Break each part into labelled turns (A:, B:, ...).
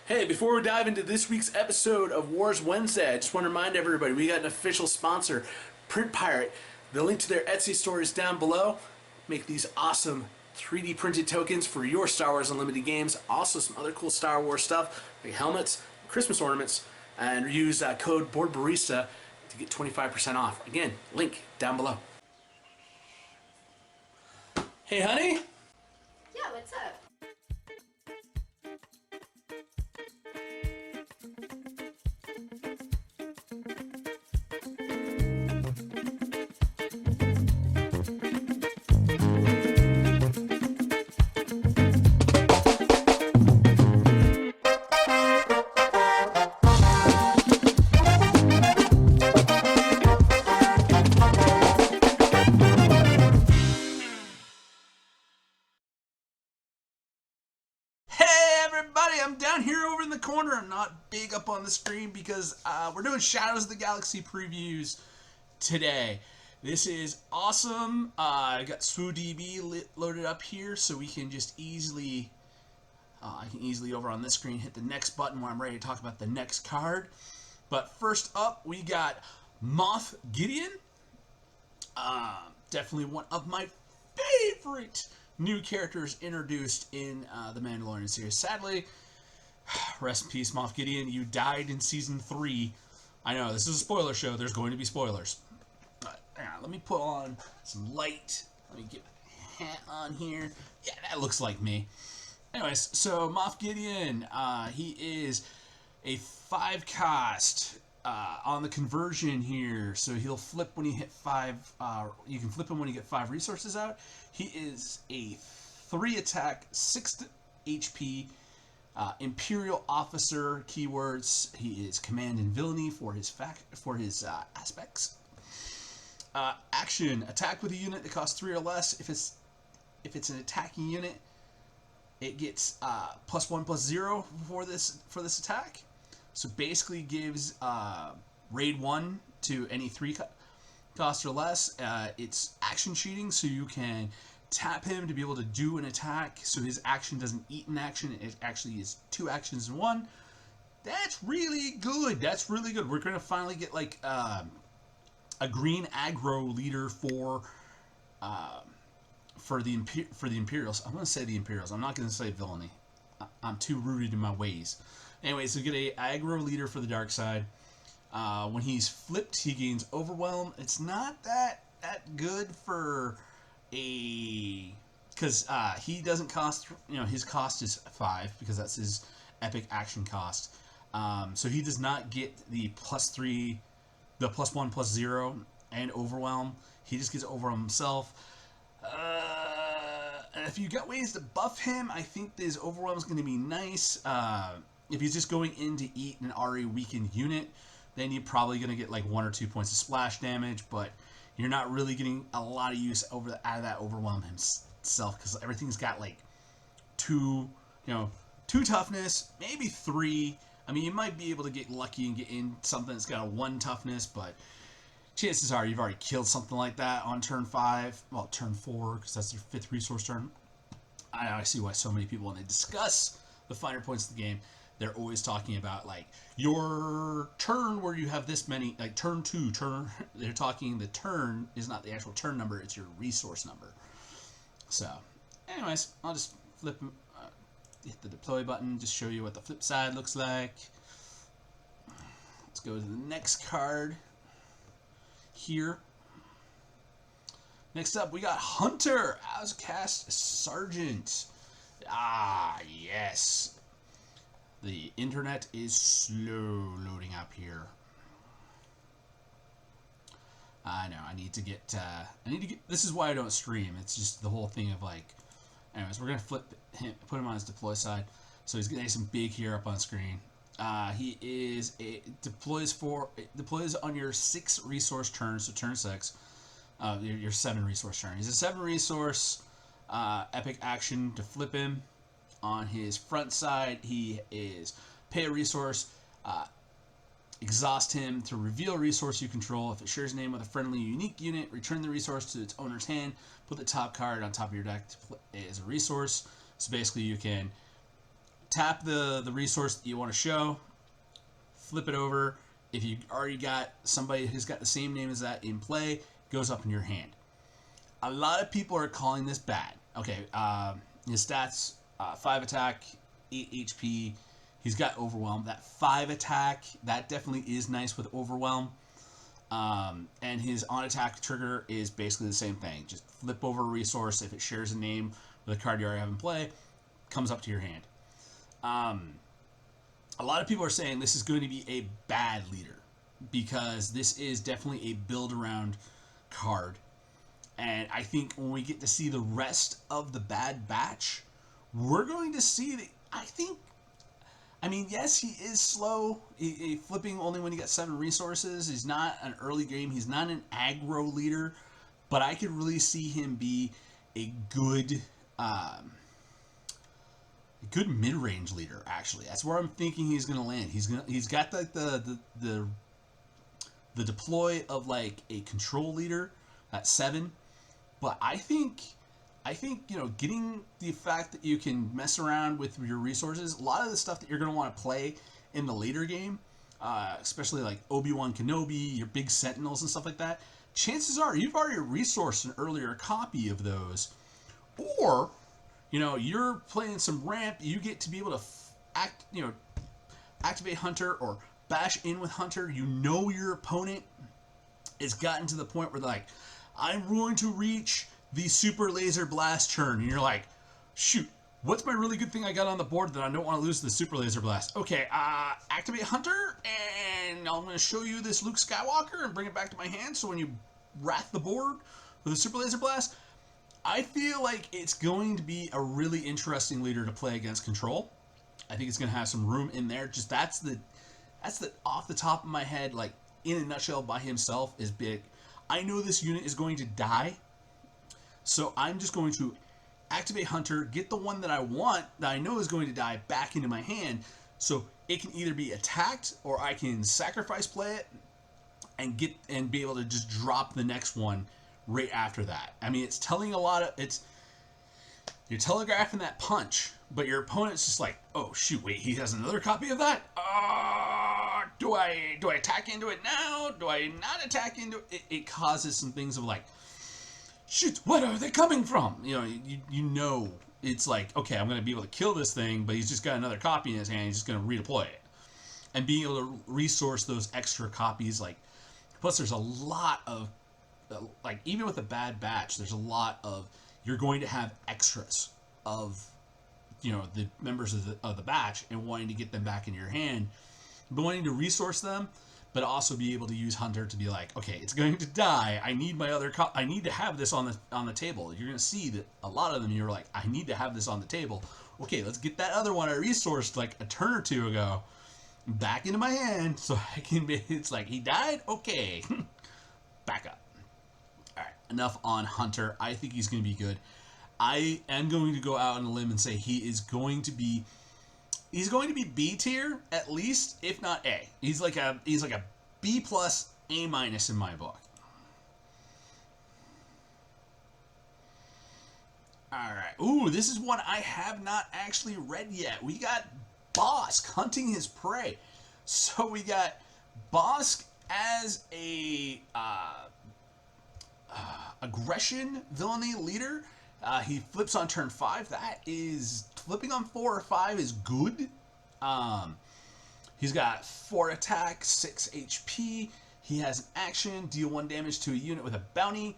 A: Hey, before we dive into this week's episode of Wars Wednesday, I just want to remind everybody we got an official sponsor, Print Pirate. The link to their Etsy store is down below. Make these awesome 3D printed tokens for your Star Wars Unlimited games. Also, some other cool Star Wars stuff like helmets, Christmas ornaments, and use code BoardBarista to get 25% off. Again, link down below. Hey, honey.
B: Yeah, what's up?
A: Hey everybody, I'm down here over in the corner. I'm not big up on the screen because we're doing Shadows of the Galaxy previews today. This is awesome. I got SWODB loaded up here so we can just easily, I can easily over on this screen hit the next button when I'm ready to talk about the next card. But first up, we got Moff Gideon. Definitely one of my favorite new characters introduced in the Mandalorian series. Sadly, rest in peace, Moff Gideon. You died in season 3. I know this is a spoiler show. There's going to be spoilers. But let me put on some light. Let me get my hat on here. Yeah, that looks like me. Anyways, so Moff Gideon, he is a 5 cost on the conversion here. So he'll flip when you hit 5. You can flip him when you get 5 resources out. He is a 3 attack, 6 HP, Imperial Officer keywords. He is command and villainy for his aspects. Action: attack with a unit that costs 3 or less. If it's an attacking unit, it gets +1/+0 for this attack. So basically gives raid 1 to any 3 cost or less. It's action cheating, so you can tap him to be able to do an attack, so his action doesn't eat an action. It actually is 2 actions in 1. That's really good. That's really good. We're gonna finally get like a green aggro leader for the Imperials. I'm gonna say the Imperials. I'm not gonna say villainy. I'm too rooted in my ways. Anyway, so get a aggro leader for the dark side. When he's flipped, he gains overwhelm. It's not that good for because he doesn't cost. His cost is 5 because that's his epic action cost. So he does not get the +3, the +1/+0, and overwhelm. He just gets overwhelm himself. And if you got ways to buff him, I think this overwhelm is going to be nice. If he's just going in to eat an already weakened unit, then you're probably going to get like 1 or 2 points of splash damage, but you're not really getting a lot of use out of that overwhelm himself because everything's got like 2 toughness, maybe 3. I mean, you might be able to get lucky and get in something that's got a 1 toughness, but chances are you've already killed something like that on turn 5. Well, turn 4, because that's your 5th resource turn. I see why so many people, when they discuss the finer points of the game, they're always talking about like your turn where you have this many, like turn 2, they're talking the turn is not the actual turn number, it's your resource number. So, anyways, I'll just flip, hit the deploy button, just show you what the flip side looks like. Let's go to the next card here. Next up, we got Hunter, Outcast Sergeant. Ah, yes. The internet is slow loading up here. I know, I need to get, this is why I don't stream. It's just the whole thing of like, anyways, we're going to flip him, put him on his deploy side. So he's nice and big here up on screen. He deploys on your 6 resource turn, so turn 6, your 7 resource turn. He's a 7 resource, epic action to flip him. On his front side, he is pay a resource, exhaust him to reveal a resource you control. If it shares a name with a friendly unique unit, return the resource to its owner's hand. Put the top card on top of your deck as a resource. So basically you can tap the resource that you want to show, flip it over. If you already got somebody who's got the same name as that in play, it goes up in your hand. A lot of people are calling this bad. Okay, his stats, 5 attack, 8 HP. He's got Overwhelm. That 5 attack, that definitely is nice with Overwhelm. And his on-attack trigger is basically the same thing. Just flip over a resource. If it shares a name with a card you already have in play, comes up to your hand. A lot of people are saying this is going to be a bad leader because this is definitely a build-around card. And I think when we get to see the rest of the Bad Batch, we're going to see that, I mean, yes, he is slow. He flipping only when you got 7 resources. He's not an early game. He's not an aggro leader. But I could really see him be a good mid-range leader, actually. That's where I'm thinking he's going to land. He's got like the deploy of like a control leader at 7. But I think getting the fact that you can mess around with your resources, a lot of the stuff that you're going to want to play in the later game, especially like Obi-Wan Kenobi, your big Sentinels and stuff like that, chances are you've already resourced an earlier copy of those. Or, you're playing some ramp, you get to be able to activate Hunter or bash in with Hunter. Your opponent has gotten to the point where they're like, I'm going to reach the Super Laser Blast turn. And you're like, shoot, what's my really good thing I got on the board that I don't want to lose to the Super Laser Blast? Okay, activate Hunter, and I'm going to show you this Luke Skywalker and bring it back to my hand, so when you wrath the board with a Super Laser Blast, I feel like it's going to be a really interesting leader to play against Control. I think it's going to have some room in there. Just that's the off the top of my head, like in a nutshell by himself is big. I know this unit is going to die, so I'm just going to activate Hunter, get the one that I want, that I know is going to die, back into my hand, so it can either be attacked or I can sacrifice play it and be able to just drop the next one right after that. I mean, it's telling you're telegraphing that punch, but your opponent's just like, oh shoot, wait, he has another copy of that? Do I attack into it now? Do I not attack into it? It causes some things of like, shoot, what are they coming from? It's like, okay, I'm going to be able to kill this thing, but he's just got another copy in his hand. He's just going to redeploy it. And being able to resource those extra copies, like, plus there's a lot of, like, even with a Bad Batch, there's a lot of, you're going to have extras of, the members of the batch and wanting to get them back in your hand, but wanting to resource them, but also be able to use Hunter to be like, okay, it's going to die. I need my other I need to have this on the table. You're going to see that a lot of them, you're like, I need to have this on the table. Okay, let's get that other one I resourced like a turn or two ago back into my hand so I can be, it's like, he died? Okay. Back up. All right, enough on Hunter. I think he's going to be good. I am going to go out on a limb and say he's going to be B tier at least, if not A. He's like a B plus, A minus in my book. All right. Ooh, this is one I have not actually read yet. We got Bossk hunting his prey. So we got Bossk as a aggression villainy leader. He flips on turn 5. That is, flipping on 4 or 5 is good. He's got 4 attack, 6 HP. He has an action, deal 1 damage to a unit with a bounty.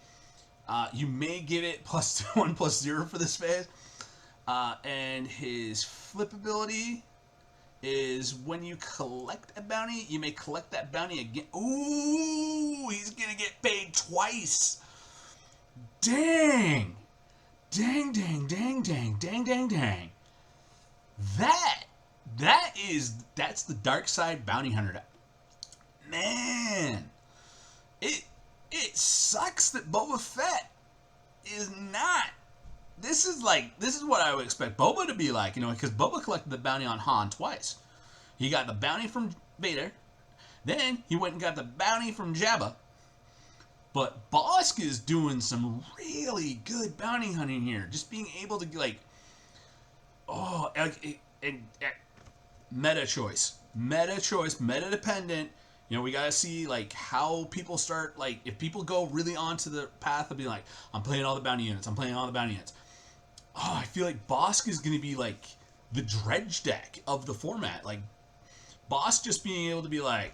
A: You may give it +1/+0 for this phase. And his flip ability is when you collect a bounty, you may collect that bounty again. Ooh, he's gonna get paid twice. Dang. Dang, dang, dang, dang, dang, dang, dang. That's the dark side bounty hunter. Man, it sucks that Boba Fett is not. This is what I would expect Boba to be like, because Boba collected the bounty on Han twice. He got the bounty from Vader, then he went and got the bounty from Jabba. But Bossk is doing some really good bounty hunting here. Just being able to, meta choice, meta dependent. You know, we gotta see like how people start. Like, if people go really onto the path of being like, I'm playing all the bounty units. I'm playing all the bounty units. Oh, I feel like Bosk is gonna be like the dredge deck of the format. Like, Bosk just being able to be like,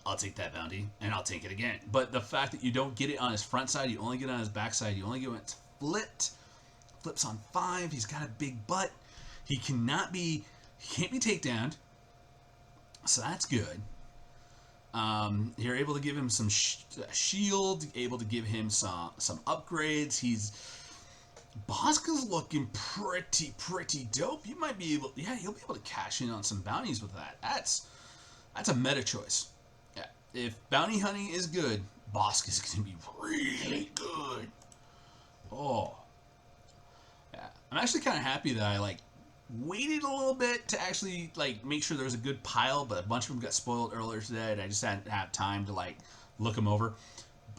A: I'll take that bounty and I'll take it again. But the fact that you don't get it on his front side, you only get it on his back side. You only get it when it's flipped. Flips on 5. He's got a big butt. He can't be takedowned. So that's good. You're able to give him some shield, able to give him some upgrades. Boska's looking pretty dope. You might be able, you'll be able to cash in on some bounties with that. That's a meta choice. Yeah, if bounty hunting is good, Bosk is going to be really good. Oh, yeah. I'm actually kind of happy that I waited a little bit to actually make sure there was a good pile, but a bunch of them got spoiled earlier today, and I just hadn't had time to look them over.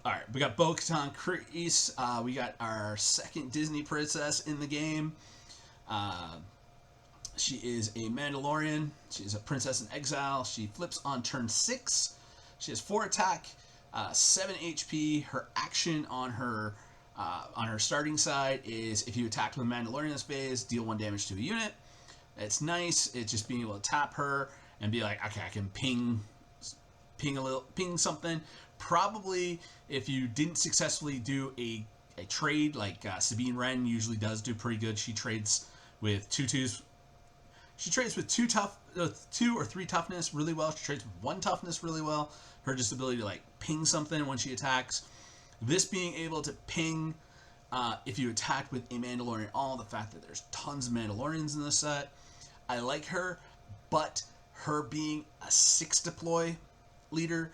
A: All right, we got Bo-Katan Kryze. We got our second Disney princess in the game. She is a Mandalorian. She is a princess in exile. She flips on turn 6. She has 4 attack, 7 HP. Her action on her starting side is if you attack with a Mandalorian this phase, deal 1 damage to a unit. It's nice. It's just being able to tap her and be like, okay, I can ping something. Probably if you didn't successfully do a trade like Sabine Wren usually does do pretty good. She trades with 2/2s. She trades with 2 or 3 toughness really well. She trades with 1 toughness really well. Her just ability to ping something when she attacks. This being able to ping if you attack with a Mandalorian, all the fact that there's tons of Mandalorians in this set. I like her, but her being a 6 deploy leader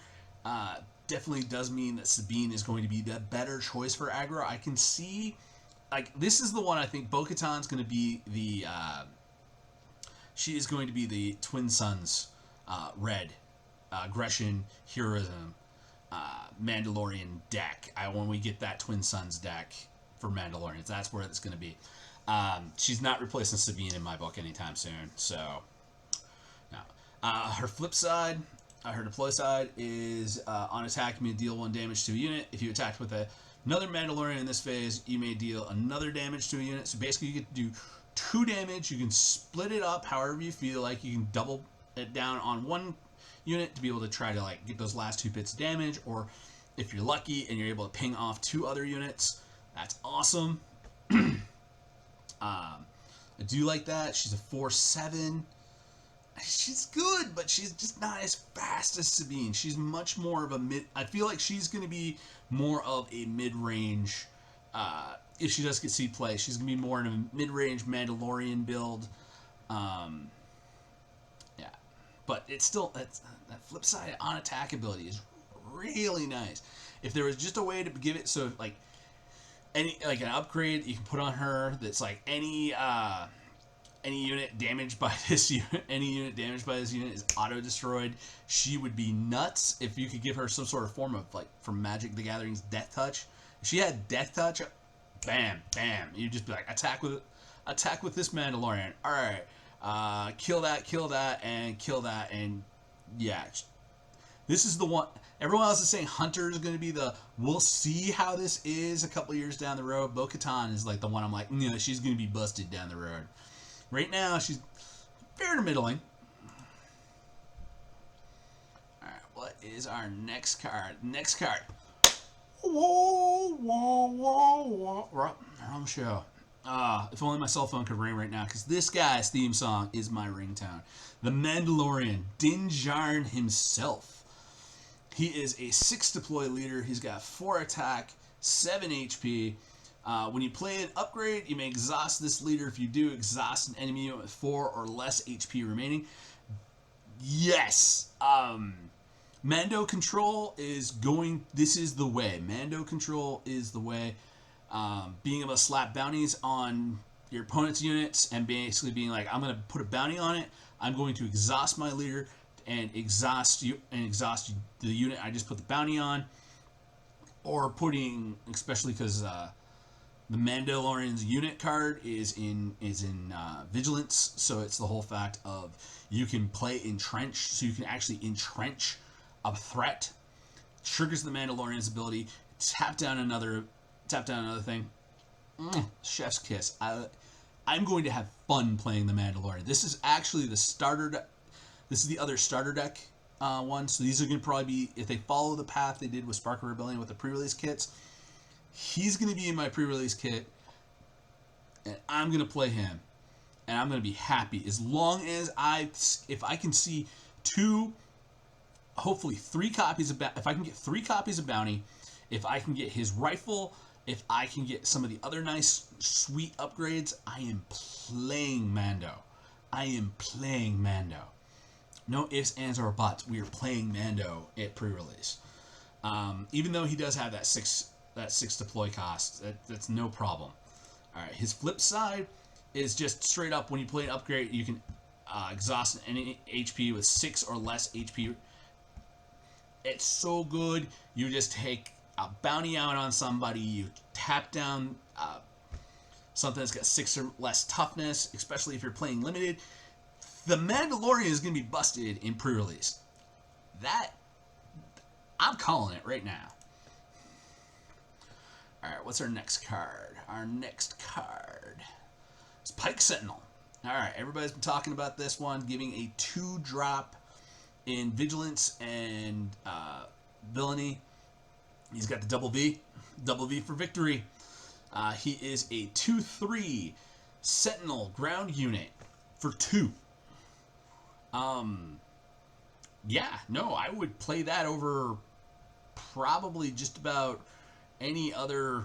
A: definitely does mean that Sabine is going to be the better choice for aggro. I can see, this is the one I think Bo-Katan's going to be the, she is going to be the Twin Suns red, aggression, heroism, Mandalorian deck. When we get that Twin Suns deck for Mandalorians, that's where it's going to be. She's not replacing Sabine in my book anytime soon. So, no. Her flip side, her deploy side is on attack, you may deal 1 damage to a unit. If you attack with another Mandalorian in this phase, you may deal another damage to a unit. So basically, you get to do 2 damage. You can split it up however you feel like. You can double it down on 1 unit to be able to try to get those last 2 bits of damage, or if you're lucky and you're able to ping off 2 other units, that's awesome. I do like that. She's a 4/7. She's good, but she's just not as fast as Sabine. She's much more of a mid. I feel like she's going to be more of a mid-range. If she does get seed play, she's going to be more in a mid-range Mandalorian build. Yeah, but it's still that flip side on attack ability is really nice. If there was just a way to give it so any an upgrade you can put on her that's any unit damaged by this unit, is auto destroyed, she would be nuts. If you could give her some sort of form of from Magic the Gathering's Death Touch. If she had Death Touch, bam, bam, you'd just be like, attack with this Mandalorian. All right, kill that, and kill that, and yeah, this is the one. Everyone else is saying Hunter is going to be we'll see how this is a couple years down the road. Bo-Katan is the one I'm like, she's going to be busted down the road. Right now, she's fair to middling. Alright, what is our next card? Whoa. Wrong show. If only my cell phone could ring right now, because this guy's theme song is my ringtone. The Mandalorian, Din Djarin himself. He is a 6 deploy leader. He's got 4 attack, 7 HP. When you play an upgrade, you may exhaust this leader. If you do, exhaust an enemy unit with 4 or less HP remaining. Yes! Mando Control is going... This is the way. Mando Control is the way. Being able to slap bounties on your opponent's units and basically being like, I'm going to put a bounty on it. I'm going to exhaust my leader and exhaust the unit I just put the bounty on. Or putting... Especially because... The Mandalorian's unit card is in Vigilance, so it's the whole fact of you can play Entrench, so you can actually entrench a threat. Triggers the Mandalorian's ability. Tap down another thing. Chef's kiss. I'm going to have fun playing the Mandalorian. This is actually the starter deck. This is the other starter deck one. So these are going to probably be, if they follow the path they did with Spark of Rebellion with the pre-release kits, he's going to be in my pre-release kit, and I'm going to play him, and I'm going to be happy as long as if I can see hopefully 3 copies of, if I can get 3 copies of Bounty, if I can get his rifle, if I can get some of the other nice, sweet upgrades, I am playing Mando. No ifs, ands, or buts. We are playing Mando at pre-release. Even though he does have that 6 deploy cost, that's no problem. All right, his flip side is just straight up when you play an upgrade, you can exhaust any HP with 6 or less HP. It's so good. You just take a bounty out on somebody, you tap down something that's got 6 or less toughness, especially if you're playing limited. The Mandalorian is going to be busted in pre-release. I'm calling it right now. Alright, what's our next card? Our next card is Pike Sentinel. Alright, everybody's been talking about this one, giving a 2-drop in Vigilance and Villainy. He's got the double V for victory. He is a 2/3 Sentinel ground unit for 2. Yeah, no, I would play that over probably just about any other,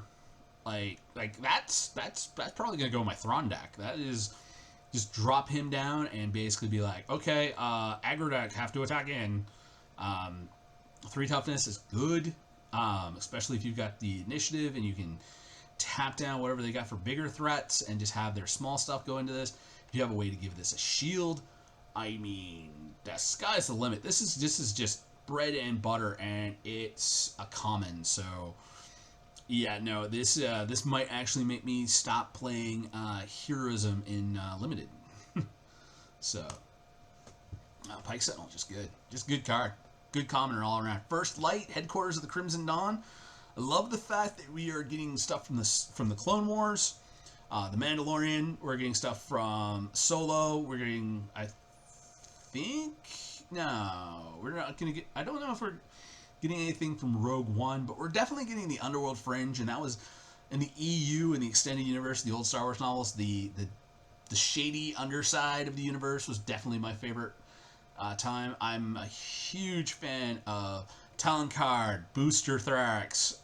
A: like that's probably gonna go in my Thrawn deck. That is just drop him down and basically be like, okay, aggro deck, have to attack in. 3 toughness is good, especially if you've got the initiative and you can tap down whatever they got for bigger threats and just have their small stuff go into this. If you have a way to give this a shield, I mean, the sky's the limit. This is just bread and butter, and it's a common. So yeah, no, this might actually make me stop playing Heroism in Limited. So Pike Sentinel, just good card, good commoner all around. First Light, Headquarters of the Crimson Dawn. I love the fact that we are getting stuff from the Clone Wars, the Mandalorian. We're getting stuff from Solo. We're getting, I think, no, we're not gonna get. I don't know if we're getting anything from Rogue One, but we're definitely getting the Underworld Fringe, and that was in the EU in the extended universe, the old Star Wars novels. The shady underside of the universe was definitely my favorite time. I'm a huge fan of Talon Card, Booster Thrax,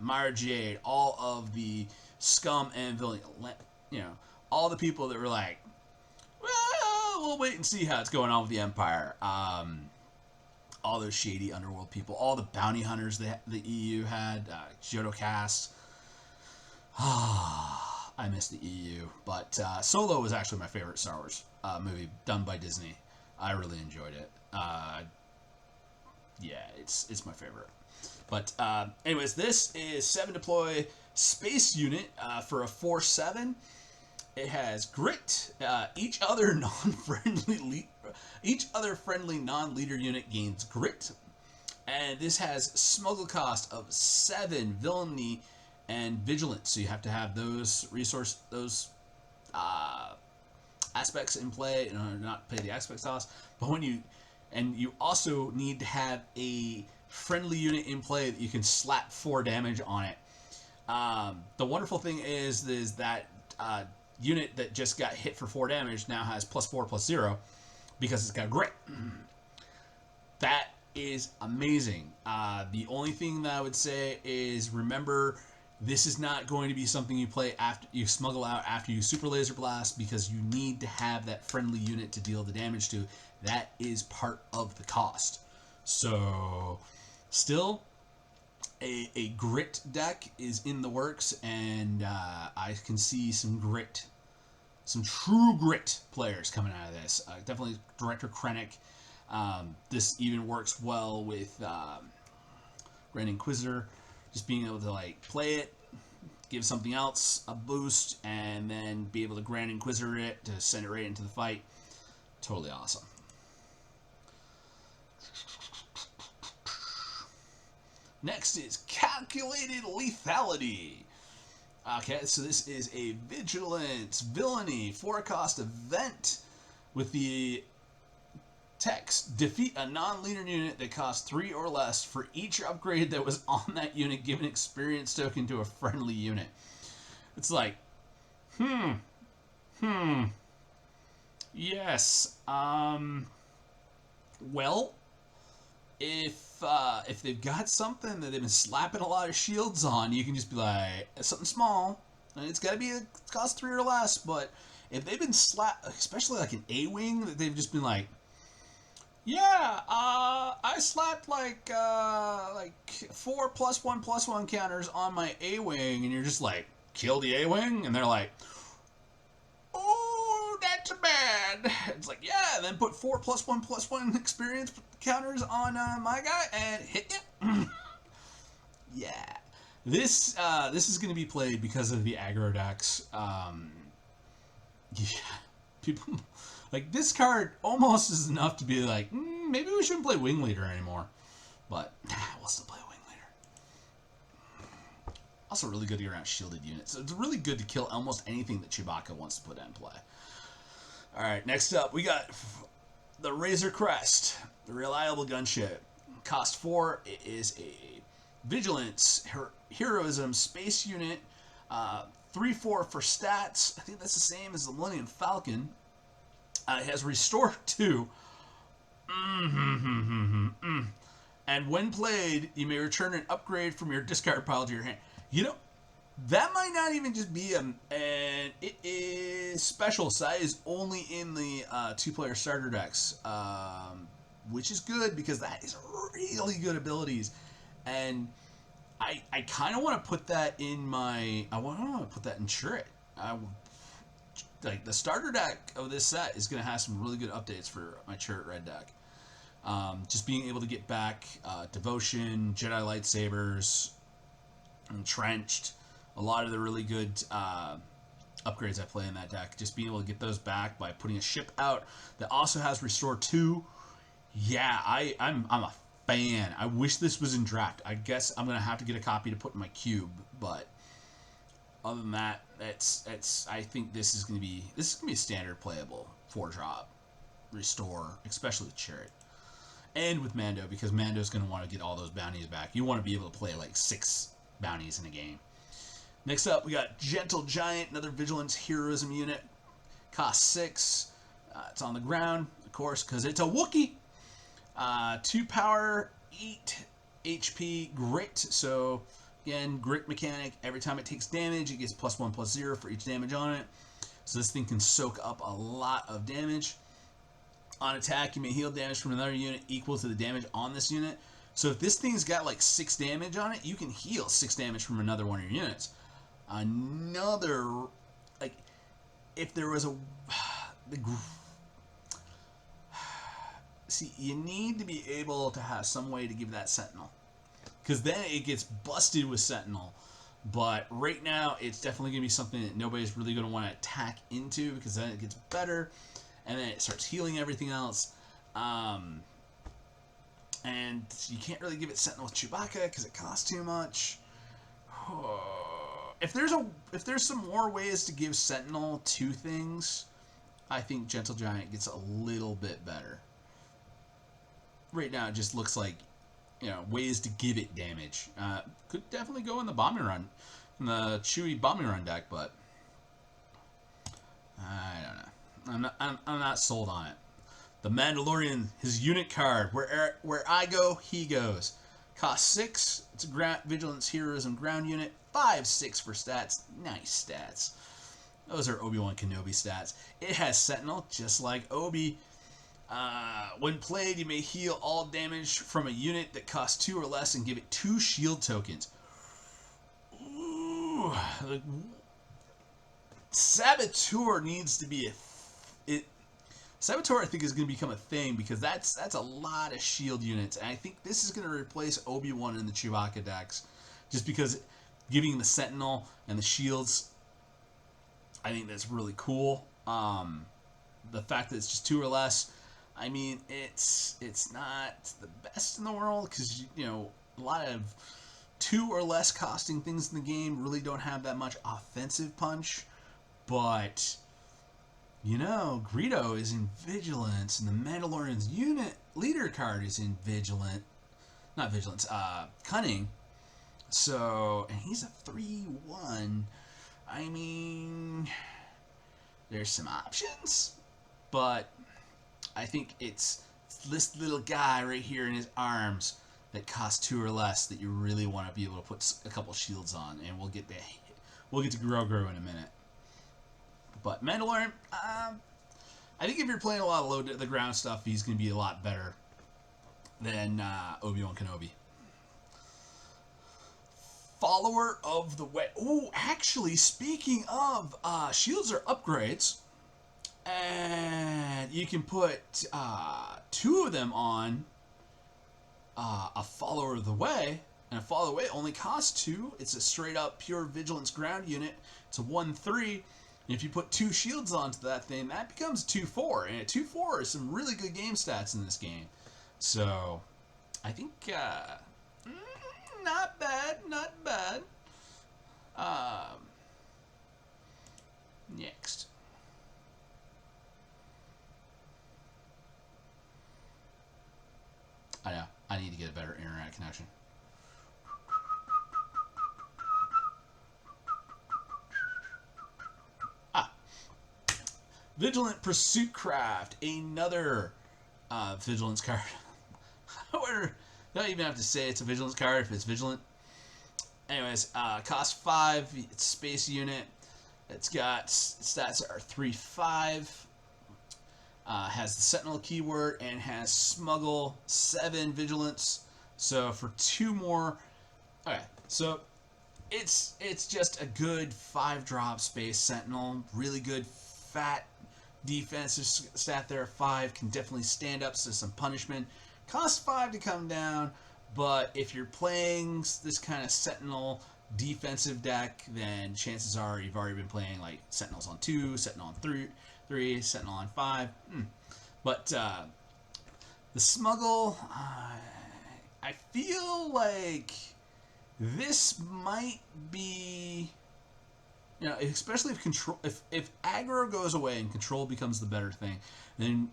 A: Mara Jade, all of the scum and villain, all the people that were like, well, we'll wait and see how it's going on with the Empire. All those shady underworld people, all the bounty hunters that the EU had, Jodo Kast. I miss the EU, but Solo was actually my favorite Star Wars movie done by Disney. I really enjoyed it. Yeah, it's my favorite. But anyways, this is 7 deploy space unit for a 4/7. It has grit. Each other friendly non-leader unit gains grit, and this has smuggle cost of 7, villainy, and vigilance. So you have to have those aspects in play in order to not pay the aspect cost. But you also need to have a friendly unit in play that you can slap 4 damage on it. The wonderful thing is that unit that just got hit for 4 damage now has +4/+0 because it's got grit. That is amazing. The only thing that I would say is remember, this is not going to be something you play after you smuggle out after you super laser blast, because you need to have that friendly unit to deal the damage to. That is part of the cost. So still a grit deck is in the works, and I can see some true grit players coming out of this. Definitely Director Krennic. This even works well with Grand Inquisitor. Just being able to play it, give something else a boost, and then be able to Grand Inquisitor it to send it right into the fight. Totally awesome. Next is Calculated Lethality. Okay, so this is a Vigilance Villainy 4-cost event with the text: defeat a non-leader unit that costs 3 or less for each upgrade that was on that unit. Give an experience token to a friendly unit. It's like, yes. Well, if they've got something that they've been slapping a lot of shields on, you can just be like, something small, and it's got to be cost 3 or less. But if they've been especially like an A-wing, that they've just been like, yeah, I slapped like 4 +1/+1 counters on my A-wing, and you're just like, kill the A-wing, and they're like, oh, that's bad. It's like, yeah, and then put 4 +1/+1 experience counters on my guy and hit it. Yeah, this is going to be played because of the aggro decks. Yeah, people like this card almost is enough to be like, maybe we shouldn't play Wing Leader anymore, but we'll still play Wing Leader. Also really good to get around shielded units. So it's really good to kill almost anything that Chewbacca wants to put in play. Alright, next up we got the Razor Crest, the reliable gunship. Cost 4, it is a Vigilance, Heroism, Space Unit, 3/4 for stats. I think that's the same as the Millennium Falcon. It has Restore 2. And when played, you may return an upgrade from your discard pile to your hand. You know, that might not even just be and it is special size only in the 2-player starter decks, which is good because that is really good abilities. And I kind of want to put that in my, I want to put that in Chirrut. Like the starter deck of this set is going to have some really good updates for my Chirrut Red deck. Just being able to get back Devotion, Jedi Lightsabers, Entrenched, a lot of the really good upgrades I play in that deck. Just being able to get those back by putting a ship out that also has Restore 2. Yeah, I'm a fan. I wish this was in draft. I guess I'm gonna have to get a copy to put in my cube, but other than that, it's I think this is gonna be a standard playable 4-drop Restore, especially with Chirrut. And with Mando, because Mando's going to want to get all those bounties back. You want to be able to play like 6 bounties in a game. Next up, we got Gentle Giant, another Vigilance Heroism unit. Cost 6. It's on the ground, of course, because it's a Wookiee. 2 power, 8 HP, Grit. So, again, Grit mechanic. Every time it takes damage, it gets +1/+0 for each damage on it. So this thing can soak up a lot of damage. On attack, you may heal damage from another unit equal to the damage on this unit. So if this thing's got like 6 damage on it, you can heal 6 damage from another one of your units. Another, like, if there was a... See, you need to be able to have some way to give that Sentinel. Because then it gets busted with Sentinel. But right now, it's definitely going to be something that nobody's really going to want to attack into, because then it gets better. And then it starts healing everything else. And you can't really give it Sentinel with Chewbacca because it costs too much. If there's some more ways to give Sentinel to things, I think Gentle Giant gets a little bit better. Right now it just looks like, ways to give it damage. Could definitely go in the bombing run, in the Chewie bombing run deck, but I don't know. I'm not sold on it. The Mandalorian, his unit card, where I go, he goes. Cost 6. It's a Vigilance Heroism ground unit. 5/6 for stats. Nice stats. Those are Obi-Wan Kenobi stats. It has Sentinel, just like Obi. When played, you may heal all damage from a unit that costs 2 or less and give it 2 shield tokens. Ooh, Saboteur needs to be Saboteur, I think, is going to become a thing because that's a lot of shield units, and I think this is going to replace Obi-Wan in the Chewbacca decks, just because giving the Sentinel and the shields, I think that's really cool. The fact that it's just 2 or less, I mean, it's not the best in the world because, you know, a lot of 2 or less costing things in the game really don't have that much offensive punch. But, you know, Greedo is in Vigilance, and the Mandalorian's unit leader card is in not Vigilance, Cunning. So, and he's a 3/1. I mean, there's some options, but I think it's this little guy right here in his arms that costs 2 or less that you really want to be able to put a couple shields on, and we'll get to Grogu in a minute. But Mandalorian, I think if you're playing a lot of low to the ground stuff, he's going to be a lot better than Obi-Wan Kenobi. Follower of the Way. Oh, actually, speaking of, shields are upgrades, and you can put 2 of them on a Follower of the Way, and a Follower of the Way only costs 2. It's a straight up pure Vigilance ground unit. It's a 1/3. And if you put 2 shields onto that thing, that becomes 2/4. And 2/4 is some really good game stats in this game. So, I think, not bad, not bad. Next. I know, I need to get a better internet connection. Vigilant Pursuit Craft, another Vigilance card. I wonder, don't even have to say it's a Vigilance card if it's Vigilant. Anyways, cost 5, it's space unit. It's got, stats are 3/5. Has the Sentinel keyword and has Smuggle, 7 Vigilance. So for 2 more, okay, so it's just a good 5-drop space Sentinel. Really good fat defensive stat there at 5, can definitely stand up to some punishment. Costs 5 to come down, but if you're playing this kind of Sentinel defensive deck, then chances are you've already been playing like Sentinels on 2, Sentinel on 3, Sentinel on 5. But the Smuggle, I feel like this might be, you know, especially if control, if aggro goes away and control becomes the better thing, then,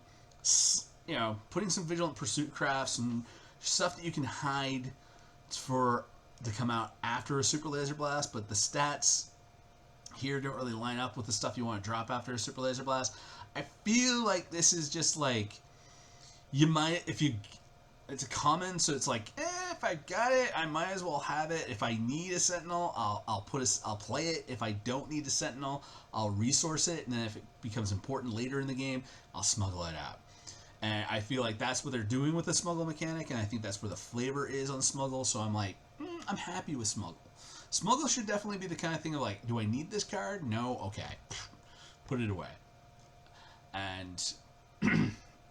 A: you know, putting some Vigilant Pursuit Crafts and stuff that you can hide to come out after a Super Laser Blast, but the stats here don't really line up with the stuff you want to drop after a Super Laser Blast. I feel like this is just like, you might, it's a common, so it's like, if I got it, I might as well have it. If I need a Sentinel, I'll play it. If I don't need a Sentinel, I'll resource it, and then if it becomes important later in the game, I'll smuggle it out. And I feel like that's what they're doing with the Smuggle mechanic, and I think that's where the flavor is on Smuggle, so I'm like, I'm happy with Smuggle. Smuggle should definitely be the kind of thing of like, do I need this card? No? Okay. Put it away. And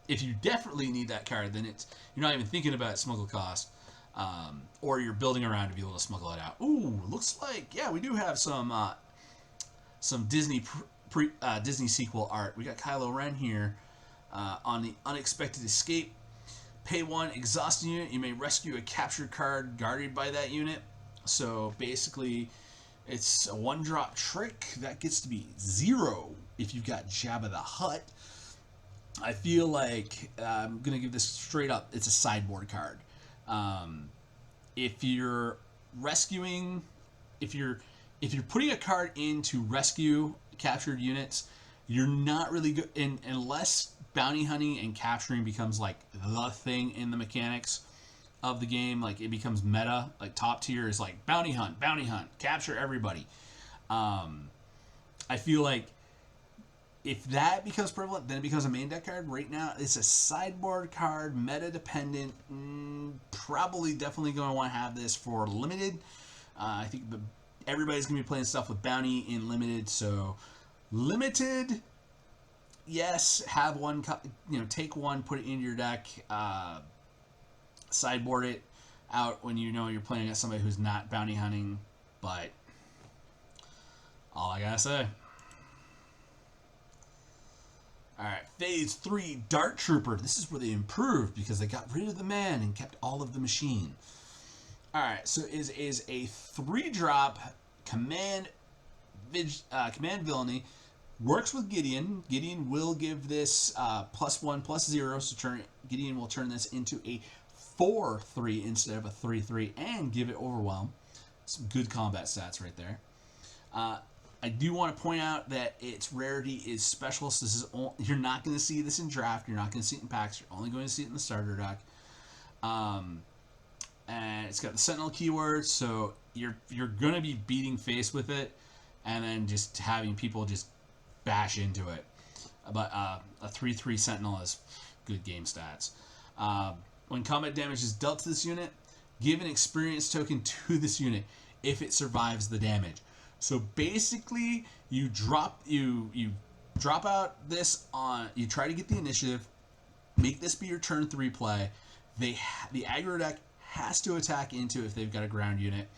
A: if you definitely need that card, then you're not even thinking about smuggle cost, or you're building around to be able to smuggle it out. Ooh, looks like, yeah, we do have some Disney Disney sequel art. We got Kylo Ren here on the Unexpected Escape. Pay 1, exhaust a unit. You may rescue a captured card guarded by that unit. So basically, it's a 1-drop trick that gets to be 0 if you've got Jabba the Hutt. I feel like I'm gonna give this straight up. It's a sideboard card. If you're rescuing, if you're putting a card in to rescue captured units, you're not really good unless bounty hunting and capturing becomes like the thing in the mechanics of the game. Like it becomes meta. Like top tier is like bounty hunt, capture everybody. I feel like if that becomes prevalent, then it becomes a main deck card. Right now, it's a sideboard card, meta dependent. Probably definitely going to want to have this for limited. I think everybody's going to be playing stuff with bounty in limited, so limited, yes, have one, take one, put it into your deck, sideboard it out when you know you're playing against somebody who's not bounty hunting, But all I gotta say. Alright, Phase 3 Dart Trooper. This is where they improved because they got rid of the man and kept all of the machine. Alright, so it is a 3-drop command villainy. Works with Gideon. Gideon will give this +1/+0, so Gideon will turn this into a 4/3 instead of a 3/3 and give it Overwhelm. Some good combat stats right there. I do want to point out that its rarity is special. So this is you're not going to see this in draft. You're not going to see it in packs. You're only going to see it in the starter deck. And it's got the Sentinel keyword, so you're going to be beating face with it, and then just having people just bash into it. But a 3/3 Sentinel is good game stats. When combat damage is dealt to this unit, give an experience token to this unit if it survives the damage. So basically, you drop out this on. You try to get the initiative, make this be your turn 3 play. The aggro deck has to attack into if they've got a ground unit.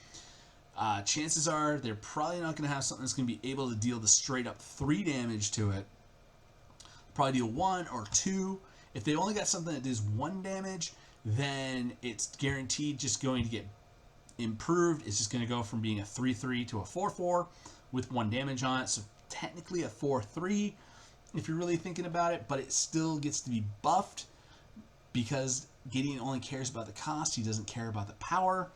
A: Chances are they're probably not going to have something that's going to be able to deal the straight up 3 damage to it. Probably deal 1 or 2. If they only got something that does 1 damage, then it's guaranteed just going to get improved. It's just going to go from being a 3/3 to a 4/4 with 1 damage on it. So technically a 4/3 if you're really thinking about it, but it still gets to be buffed because Gideon only cares about the cost. He doesn't care about the power.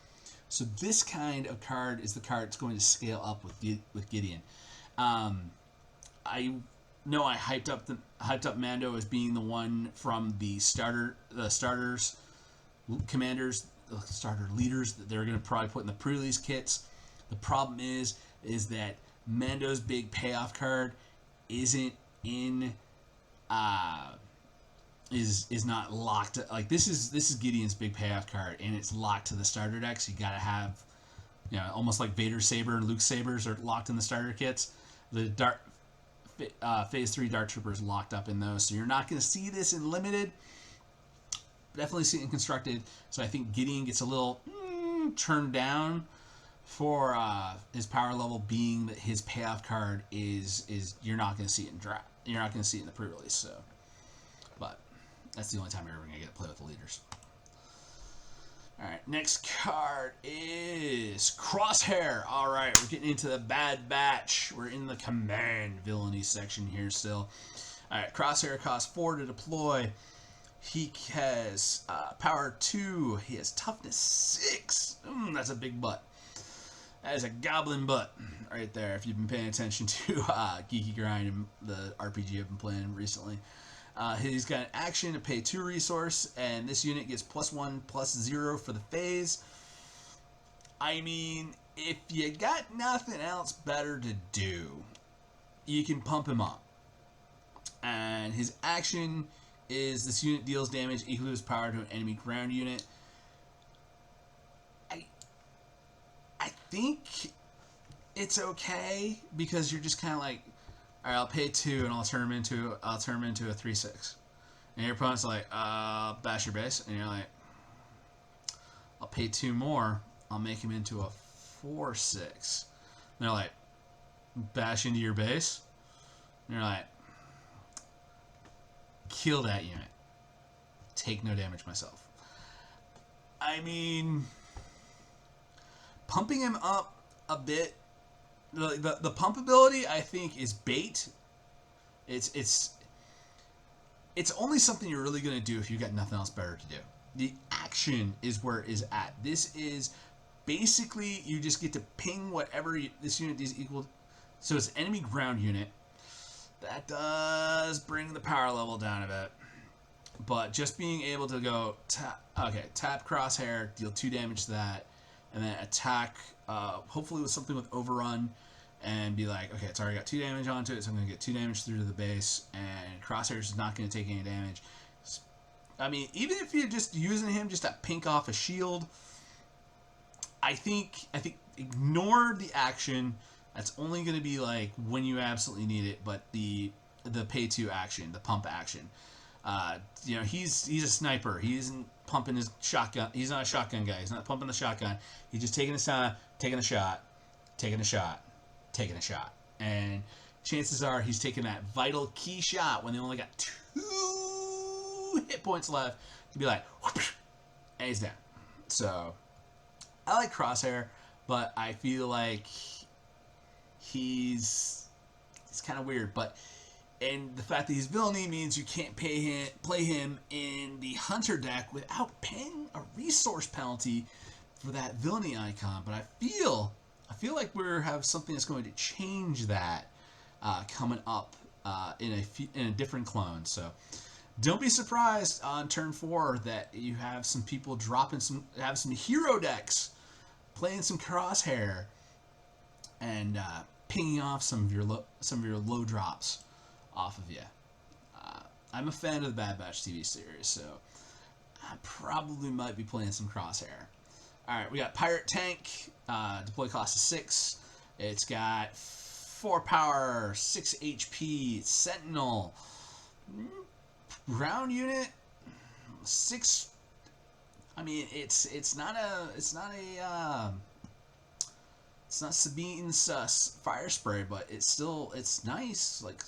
A: So this kind of card is the card that's going to scale up with Gideon. I know I hyped up Mando as being the one from the starters, commanders, the starter leaders that they're going to probably put in the pre-release kits. The problem is that Mando's big payoff card isn't in is not locked. Like this is Gideon's big payoff card, and it's locked to the starter deck. So you got to have, almost like Vader's saber and Luke's sabers are locked in the starter kits. The Phase 3 Dart Trooper is locked up in those, so you're not going to see this in limited. Definitely see it in constructed. So I think Gideon gets a little turned down for his power level, being that his payoff card is you're not going to see it in draft. You're not going to see it in the pre-release. So, but that's the only time you're ever going to get to play with the leaders. All right, next card is Crosshair. All right, we're getting into the Bad Batch. We're in the command villainy section here still. All right, Crosshair costs 4 to deploy. He has power 2. He has toughness 6. That's a big butt. That is a goblin butt right there. If you've been paying attention to Geeky Grind and the RPG I've been playing recently. He's got an action to pay 2 resource, and this unit gets +1/+0 for the phase. I mean, if you got nothing else better to do, you can pump him up. And his action is this unit deals damage equal to its power to an enemy ground unit. I think it's okay because you're just kind of like, all right, I'll pay 2 and I'll turn him into a 3/6. And your opponent's like, bash your base, and you're like, I'll pay 2 more, I'll make him into a 4/6. And they're like, bash into your base, and you're like, kill that unit. Take no damage myself. I mean, pumping him up a bit. The pump ability, I think, is bait. It's only something you're really going to do if you got nothing else better to do. The action is where it is at. This is basically you just get to ping whatever this unit is equal. So it's an enemy ground unit. That does bring the power level down a bit. But just being able to go tap Crosshair, deal 2 damage to that, and then attack, hopefully with something with Overrun, and be like, okay, it's already got 2 damage onto it, so I'm going to get 2 damage through to the base, and Crosshair is not going to take any damage. I mean, even if you're just using him just to pink off a shield, I think ignore the action. That's only going to be like when you absolutely need it, but the pay 2 action, the pump action. He's a sniper. He isn't pumping his shotgun. He's not a shotgun guy. He's not pumping the shotgun. He's just taking a shot, taking a shot. And chances are he's taking that vital key shot when they only got 2 hit points left to be like, and he's down. So I like Crosshair, but I feel like he's kind of weird. But and the fact that he's villainy means you can't play him in the Hunter deck without paying a resource penalty for that villainy icon. But I feel like we have something that's going to change that coming up in a different clone. So don't be surprised on turn 4 that you have some people have some hero decks playing some Crosshair and pinging off some of your low drops off of you. I'm a fan of the Bad Batch TV series, so I probably might be playing some Crosshair. Alright, we got Pirate Tank, deploy cost of 6. It's got 4 power, 6 HP, Sentinel, ground unit, 6. I mean, it's not Sabine's fire spray, but it's nice. Like,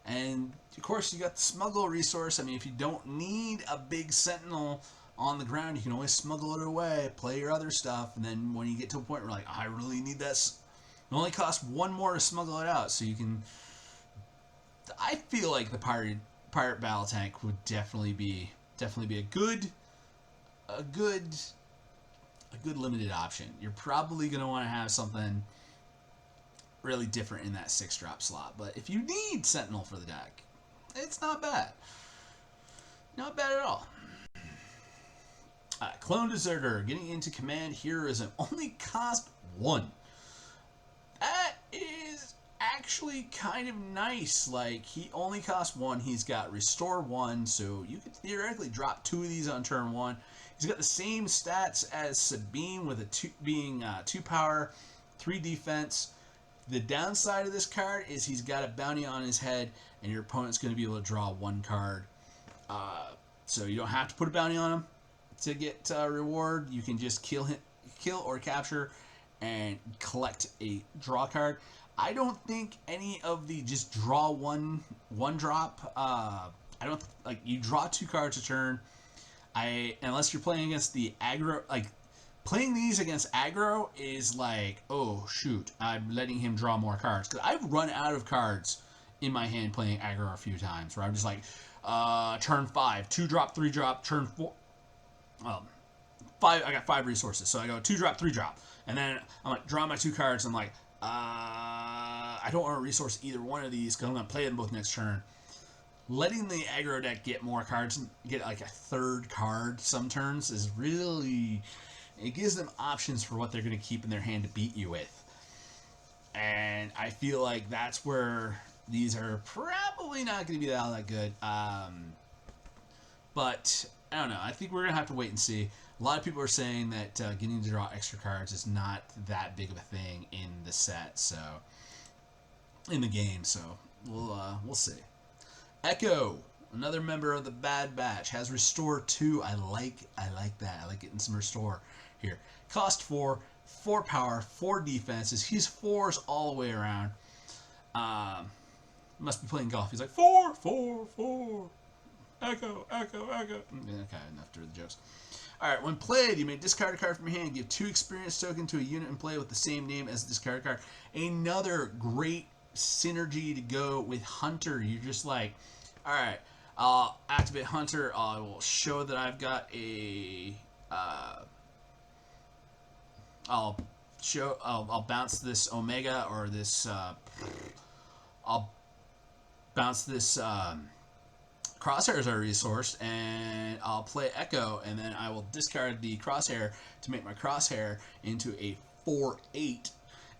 A: and of course you got the smuggle resource. I mean, if you don't need a big Sentinel on the ground, you can always smuggle it away, play your other stuff, and then when you get to a point where like, I really need that, it only costs 1 more to smuggle it out, so you can. I feel like the pirate battle tank would definitely be a good limited option. You're probably going to want to have something really different in that 6-drop slot. But if you need Sentinel for the deck, it's not bad. Not bad at all. Clone Deserter, getting into command heroism, only cost 1. That is actually kind of nice. Like, he only costs 1. He's got Restore 1, so you could theoretically drop 2 of these on turn 1. He's got the same stats as Sabine with being 2 power, 3 defense. The downside of this card is he's got a bounty on his head, and your opponent's going to be able to draw 1 card. So you don't have to put a bounty on him to get reward. You can just kill or capture and collect a draw card. I don't think any of the just draw one drop. I don't like you draw 2 cards a turn. Unless you're playing against the aggro, like playing these against aggro is like, oh shoot, I'm letting him draw more cards, because I've run out of cards in my hand playing aggro a few times where I'm just like, turn 5, 2 drop, 3 drop, turn 4. Well, 5. I got 5 resources, so I go 2 drop, 3 drop, and then I'm like draw my 2 cards. I'm like, I don't want to resource either one of these because I'm gonna play them both next turn. Letting the aggro deck get more cards, get like a 3rd card some turns, is really, it gives them options for what they're going to keep in their hand to beat you with. And I feel like that's where these are probably not going to be all that good. But I don't know. I think we're going to have to wait and see. A lot of people are saying that getting to draw extra cards is not that big of a thing in the set, so in the game. So we'll see. Echo, another member of the Bad Batch, has Restore 2. I like that. I like getting some Restore here. Cost 4, 4 power, 4 defenses. He's 4s all the way around. Must be playing golf. He's like, 4, 4, 4. Echo. Okay, enough to the jokes. Alright, when played, you may discard a card from your hand, give 2 experience token to a unit in play with the same name as the discard card. Another great synergy to go with Hunter. You're just like, alright, I'll activate Hunter. I will show that I've got a I'll bounce this Omega, or this I'll bounce this Crosshair as a resource, and I'll play Echo, and then I will discard the Crosshair to make my Crosshair into a 4/8,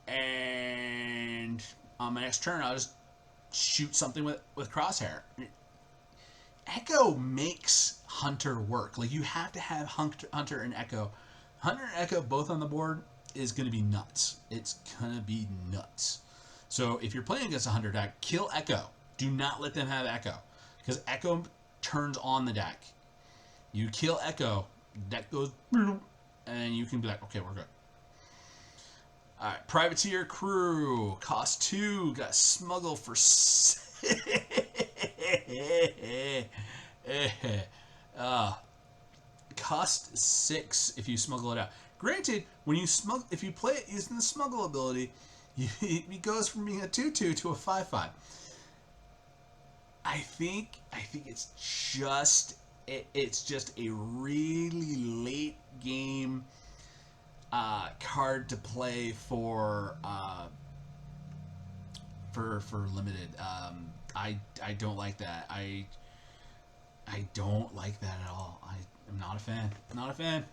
A: and on my next turn I'll just shoot something with Crosshair. Echo makes Hunter work. Like, you have to have Hunter and Echo. Hunter and Echo both on the board is going to be nuts. It's going to be nuts. So if you're playing against a Hunter deck, kill Echo. Do not let them have Echo, because Echo turns on the deck. You kill Echo, deck goes, and you can be like, okay, we're good. Alright, Privateer Crew. Cost 2. Got Smuggle for 6. Cost 6 if you smuggle it out. Granted, when you if you play it using the smuggle ability, it goes from being a 2/2 to a 5/5. I think it's just a really late game card to play for limited. I don't like that. I don't like that at all. I'm not a fan. Not a fan.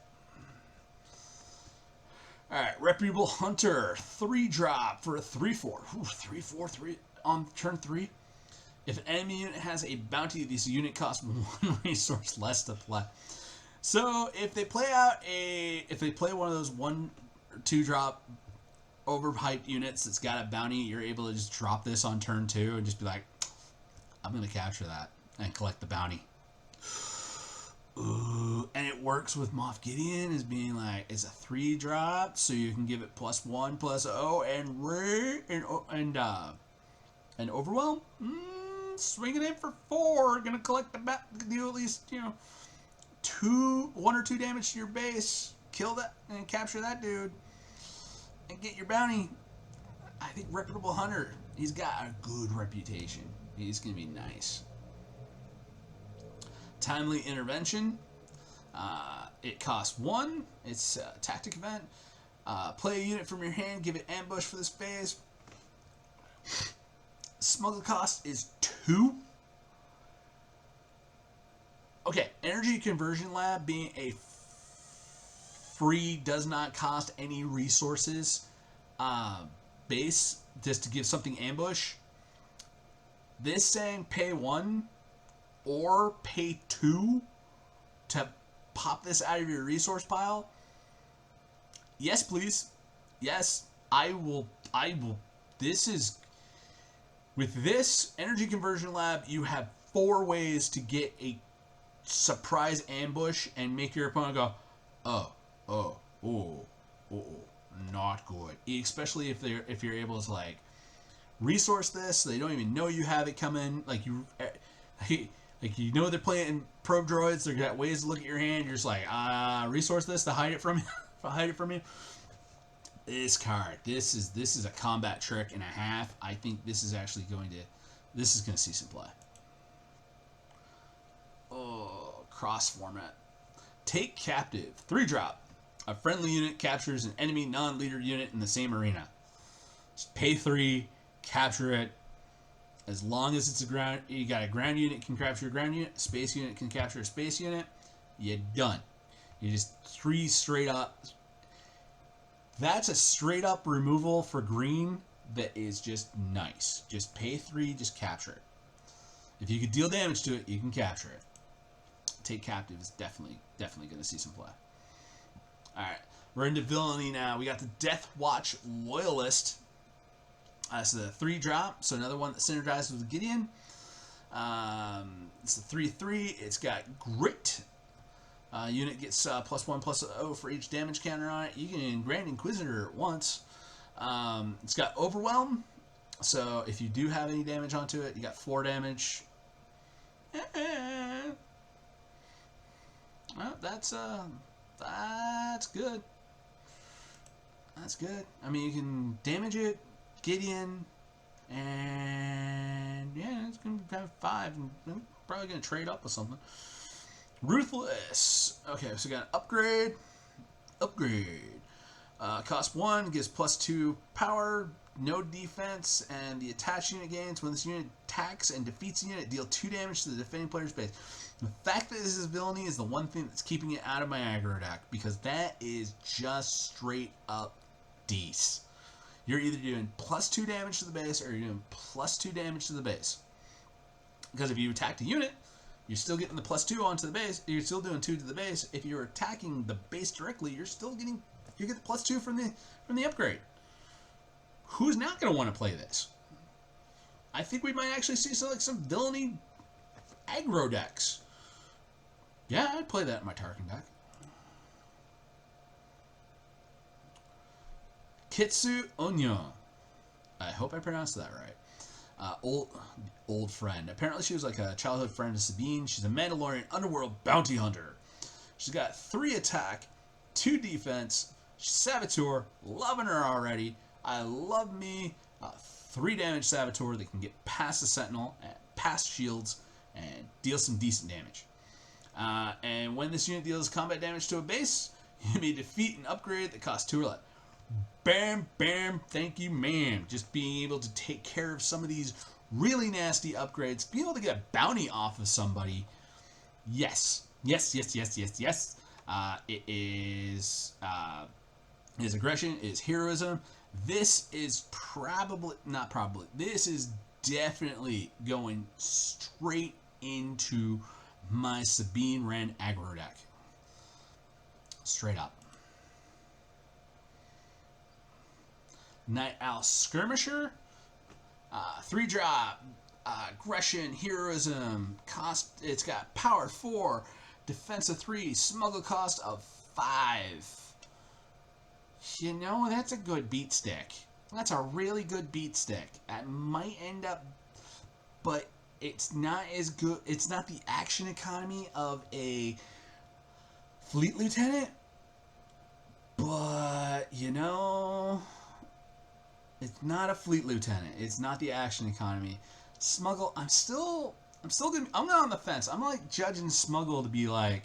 A: Alright, Reputable Hunter. 3-drop for a 3/4. 3/4 on turn 3. If an enemy unit has a bounty, this unit costs 1 resource less to play. So if they play one of those 1 or 2-drop overhyped units that's got a bounty, you're able to just drop this on turn 2 and just be like, I'm gonna capture that and collect the bounty. Ooh, and it works with Moff Gideon as being like, it's a 3-drop, so you can give it +1/+0 and overwhelm. Swing it in for 4. Gonna collect do at least 1 or 2 damage to your base. Kill that and capture that dude and get your bounty. I think Reputable Hunter. He's got a good reputation. He's gonna be nice. Timely Intervention. It costs 1. It's a tactic event. Play a unit from your hand. Give it ambush for this phase. Smuggle cost is 2. Okay, Energy Conversion Lab being a free, does not cost any resources base just to give something ambush. This saying pay 1 or pay 2 to pop this out of your resource pile. Yes, please. Yes, I will. This is, with this Energy Conversion Lab, you have 4 ways to get a surprise ambush and make your opponent go, oh, not good. Especially if you're able to like resource this, so they don't even know you have it coming. Like they're playing probe droids. They've got ways to look at your hand. You're just like, resource this to hide it from you. Hide it from you. This card, this is a combat trick and a half. I think this is actually going to see some play. Oh, cross format. Take Captive. 3-drop. A friendly unit captures an enemy non-leader unit in the same arena. Just pay 3, capture it. As long as it's you got a ground unit can capture a ground unit, a space unit can capture a space unit, you're done. You just 3 straight up. That's a straight up removal for green that is just nice. Just pay 3, just capture it. If you could deal damage to it, you can capture it. Take Captive is definitely going to see some play. Alright, we're into villainy now. We got the Death Watch Loyalist. So the 3-drop, so another one that synergizes with Gideon. It's a 3/3. It's got Grit. Unit gets +1/+0 for each damage counter on it. You can Grand Inquisitor it once. It's got Overwhelm, so if you do have any damage onto it, you got 4 damage. Well, that's good. That's good. I mean, you can damage it, Gideon, and yeah, it's gonna have 5, and I'm probably gonna trade up with something. Ruthless. Okay, so we got an upgrade. Cost 1, gives +2 power, no defense, and the attached unit gains. When this unit attacks and defeats a unit, deal 2 damage to the defending player's base. The fact that this is villainy is the one thing that's keeping it out of my aggro deck, because that is just straight up dece. You're either doing +2 damage to the base or you're doing +2 damage to the base. Because if you attacked a unit, you're still getting the +2 onto the base. You're still doing 2 to the base. If you're attacking the base directly, you get the +2 from the upgrade. Who's not going to want to play this? I think we might actually see some villainy aggro decks. Yeah, I'd play that in my Tarkin deck. Kitsu Onyo. I hope I pronounced that right. Old friend. Apparently she was like a childhood friend of Sabine. She's a Mandalorian underworld bounty hunter. She's got 3 attack, 2 defense. She's Saboteur. Loving her already. I love me 3 damage Saboteur that can get past the Sentinel, past shields, and deal some decent damage. And when this unit deals combat damage to a base, you may defeat an upgrade that costs 2 or less. Bam, bam, thank you, ma'am. Just being able to take care of some of these really nasty upgrades, being able to get a bounty off of somebody. Yes. Yes. It is his aggression, is heroism. This is this is definitely going straight into my Sabine Wren aggro deck. Straight up. Night Owl Skirmisher. 3-drop. Aggression, heroism. Cost. It's got power 4. Defense of 3. Smuggle cost of 5. You know, that's a good beat stick. That's a really good beat stick. That might end up, but it's not as good. It's not the action economy of a Fleet Lieutenant, but you know, it's not a Fleet Lieutenant. It's not the action economy. Smuggle. I'm still gonna. I'm not on the fence. I'm like judging Smuggle to be like.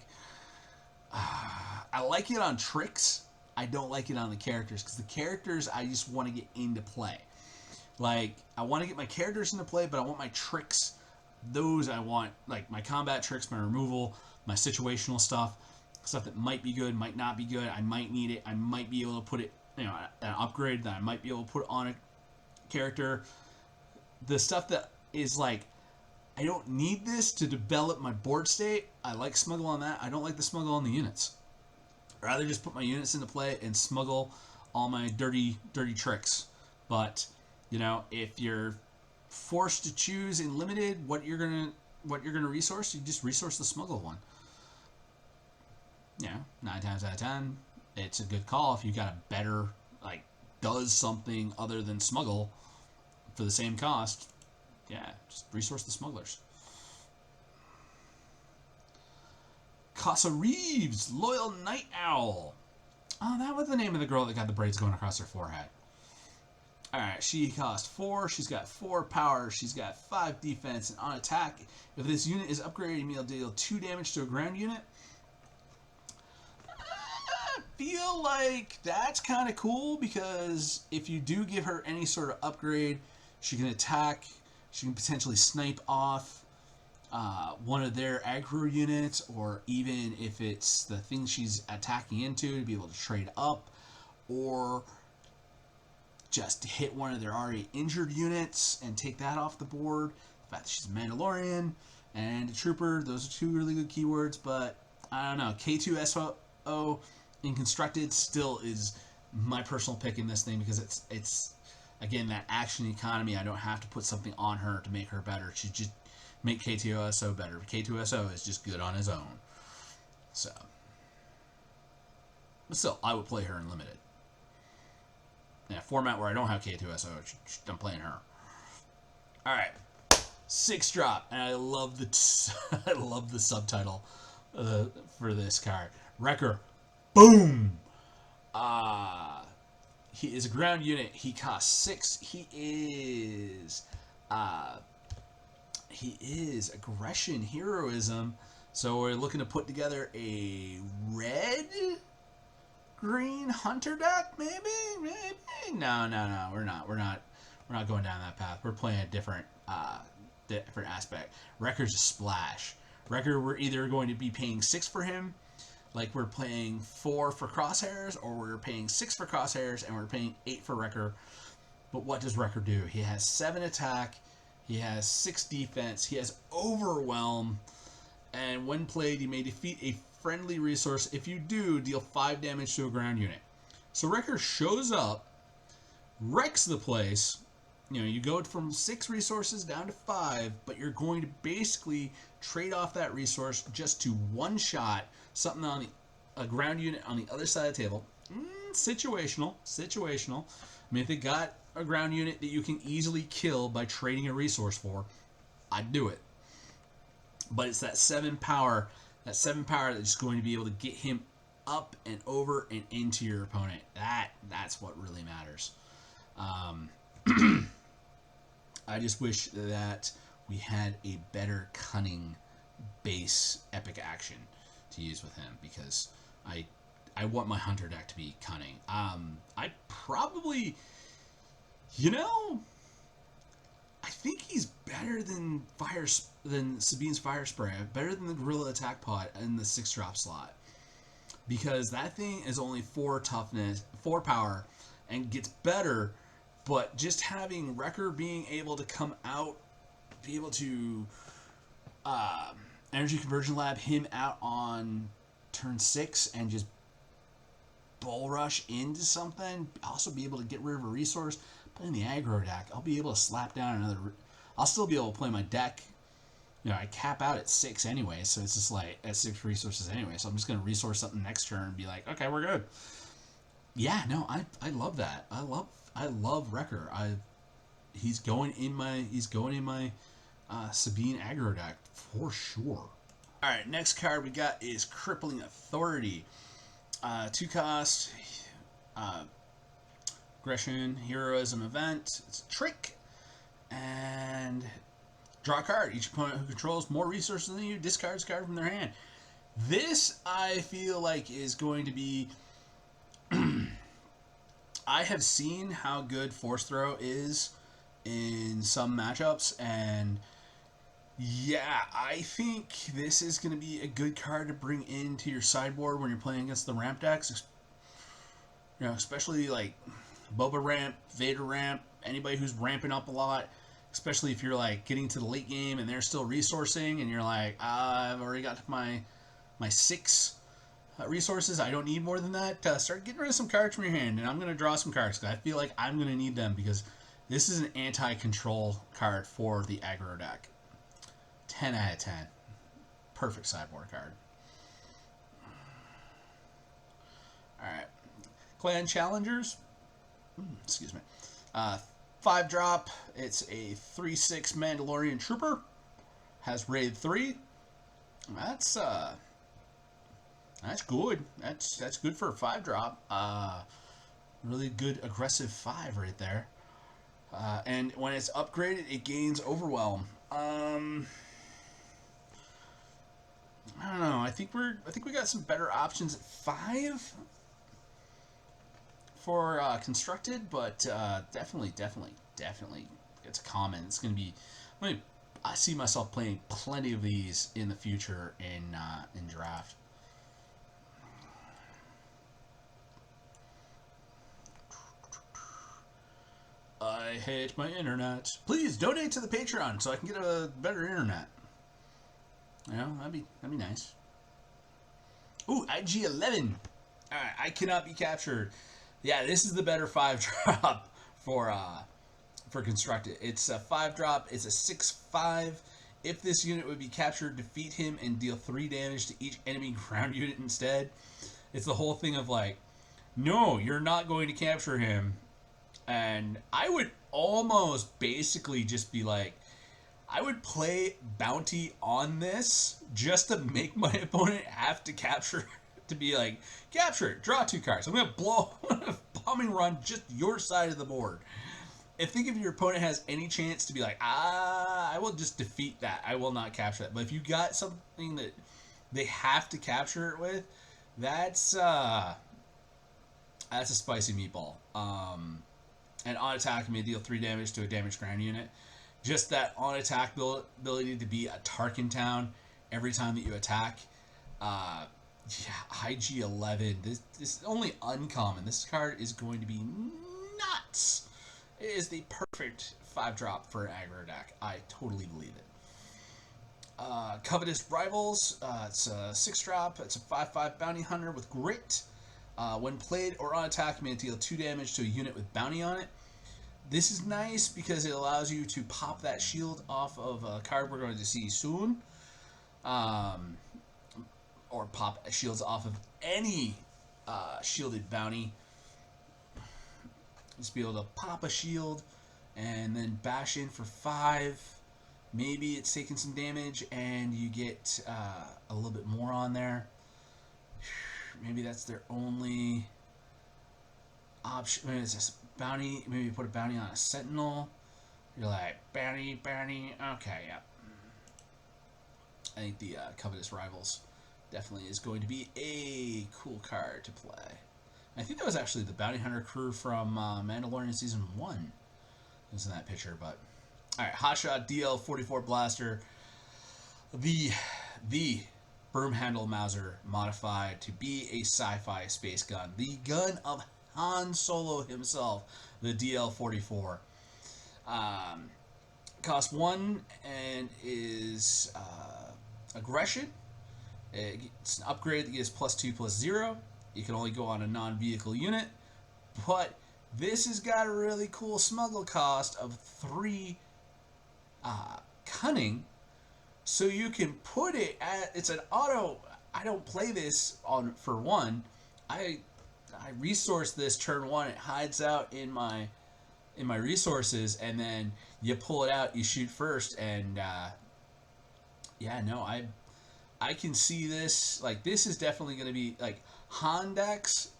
A: I like it on tricks. I don't like it on the characters because the characters I just want to get into play. Like I want to get my characters into play, but I want my tricks. Those I want, like my combat tricks, my removal, my situational stuff that might be good, might not be good. I might need it. I might be able to put it, an upgrade that I might be able to put on a character. The stuff that is like, I don't need this to develop my board state. I like Smuggle on that. I don't like the Smuggle on the units. I'd rather just put my units into play and smuggle all my dirty tricks. But, if you're forced to choose in limited what you're gonna resource, you just resource the Smuggle one. 9 times out of 10, it's a good call if you got a better, does something other than Smuggle for the same cost. Yeah, just resource the Smugglers. Casa Reeves, Loyal Night Owl. Oh, that was the name of the girl that got the braids going across her forehead. Alright, she costs 4. She's got 4 power. She's got 5 defense. And on attack, if this unit is upgraded, you'll deal 2 damage to a ground unit. I feel like that's kind of cool because if you do give her any sort of upgrade, she can attack. She can potentially snipe off one of their aggro units, or even if it's the thing she's attacking into, to be able to trade up, or just hit one of their already injured units and take that off the board. The fact that she's a Mandalorian and a Trooper, those are 2 really good keywords, but I don't know. K2SO in Constructed still is my personal pick in this thing because it's again, that action economy. I don't have to put something on her to make her better. She just make K2SO better. K2SO is just good on his own. So, but still, I would play her in limited. In a format where I don't have K2SO, I'm playing her. All right, 6-drop, and I love the subtitle for this card. Wrecker, boom. He is a ground unit. He costs 6. He is aggression, heroism. So we're looking to put together a red-green hunter deck, maybe. No. We're not going down that path. We're playing a different aspect. Wrecker's a splash. Wrecker, we're either going to be paying 6 for him, like we're paying 4 for Crosshairs, or we're paying 6 for Crosshairs and we're paying 8 for Wrecker. But what does Wrecker do? He has 7 attack, he has 6 defense, he has Overwhelm, and when played, you may defeat a friendly resource. If you do, deal 5 damage to a ground unit. So Wrecker shows up, wrecks the place. You go from 6 resources down to 5, but you're going to basically trade off that resource just to one-shot something on a ground unit on the other side of the table. it's situational. Situational. I mean, if they got a ground unit that you can easily kill by trading a resource for, I'd do it. But it's that 7 power, that's just going to be able to get him up and over and into your opponent. That's what really matters. I just wish that we had a better cunning base epic action to use with him, because I want my hunter deck to be cunning. I probably, I think he's better than Sabine's Fire Spray, better than the Gorilla Attack Pod in the 6-drop slot, because that thing is only 4 toughness, 4 power, and gets better. But just having Wrecker being able to come out, be able to Energy Conversion Lab him out on turn 6 and just bull rush into something, also be able to get rid of a resource. But in the aggro deck, I'll be able to slap down another. I'll still be able to play my deck. I cap out at 6 anyway, so it's just like at 6 resources anyway. So I'm just gonna resource something next turn and be like, okay, we're good. Yeah, no, I love that. I love Wrecker. He's going in my Sabine aggro deck for sure. All right, next card we got is Crippling Authority. 2 cost, aggression, heroism event. It's a trick, and draw a card. Each opponent who controls more resources than you discards a card from their hand. This I feel like is going to be. I have seen how good Force Throw is in some matchups, and yeah, I think this is going to be a good card to bring into your sideboard when you're playing against the ramp decks. Especially like Boba ramp, Vader ramp, anybody who's ramping up a lot. Especially if you're like getting to the late game and they're still resourcing, and you're like, I've already got my 6 resources. I don't need more than that. Start getting rid of some cards from your hand, and I'm going to draw some cards because I feel like I'm going to need them, because this is an anti-control card for the aggro deck. 10 out of 10. Perfect sideboard card. Alright. Clan Challengers. Excuse me. 5-drop. It's a 3/6 Mandalorian Trooper. Has raid 3. That's good. That's good for a 5-drop. Really good aggressive 5 right there. And when it's upgraded, it gains Overwhelm. I don't know. I think we got some better options at 5 for constructed, but definitely, it's common. It's gonna be. I see myself playing plenty of these in the future in draft. I hate my internet. Please donate to the Patreon so I can get a better internet. That'd be nice. Ooh, IG-11. Alright, I cannot be captured. Yeah, this is the better 5-drop for constructed. It's a 5-drop. It's a 6/5. If this unit would be captured, defeat him and deal 3 damage to each enemy ground unit instead. It's the whole thing of like, no, you're not going to capture him. And I would almost basically just be like, I would play bounty on this just to make my opponent have to capture, to be like, capture it, draw 2 cards. I'm going to bombing run just your side of the board. And think if your opponent has any chance to be like, I will just defeat that. I will not capture that. But if you got something that they have to capture it with, that's a spicy meatball. And on attack, may deal 3 damage to a damaged ground unit. Just that on attack ability to be a Tarkin Town every time that you attack. IG-11. This is only uncommon. This card is going to be nuts. It is the perfect 5-drop for an aggro deck. I totally believe it. Covetous Rivals. It's a 6-drop. It's a 5/5 bounty hunter with grit. When played or on attack, may deal 2 damage to a unit with bounty on it. This is nice because it allows you to pop that shield off of a card we're going to see soon. Or pop shields off of any shielded bounty. Just be able to pop a shield and then bash in for 5. Maybe it's taking some damage and you get a little bit more on there. Maybe that's their only option. Maybe it's just bounty. Maybe you put a bounty on a sentinel. You're like, bounty. Okay, yeah. I think the Covetous Rivals definitely is going to be a cool card to play. I think that was actually the Bounty Hunter crew from Mandalorian Season 1. It was in that picture, but... Alright, Hotshot DL-44 Blaster. The Broom Handle Mauser modified to be a sci-fi space gun. The gun of Han Solo himself, the DL-44. Cost 1 and is aggression. It's an upgrade that gives +2/+0. You can only go on a non-vehicle unit, but this has got a really cool smuggle cost of 3 cunning, so you can put it at, it's an auto. I don't play this on for 1. I resource this turn 1. It hides out in my resources, and then you pull it out, you shoot first, and yeah, no, I can see this. Like, this is definitely going to be, like, Han decks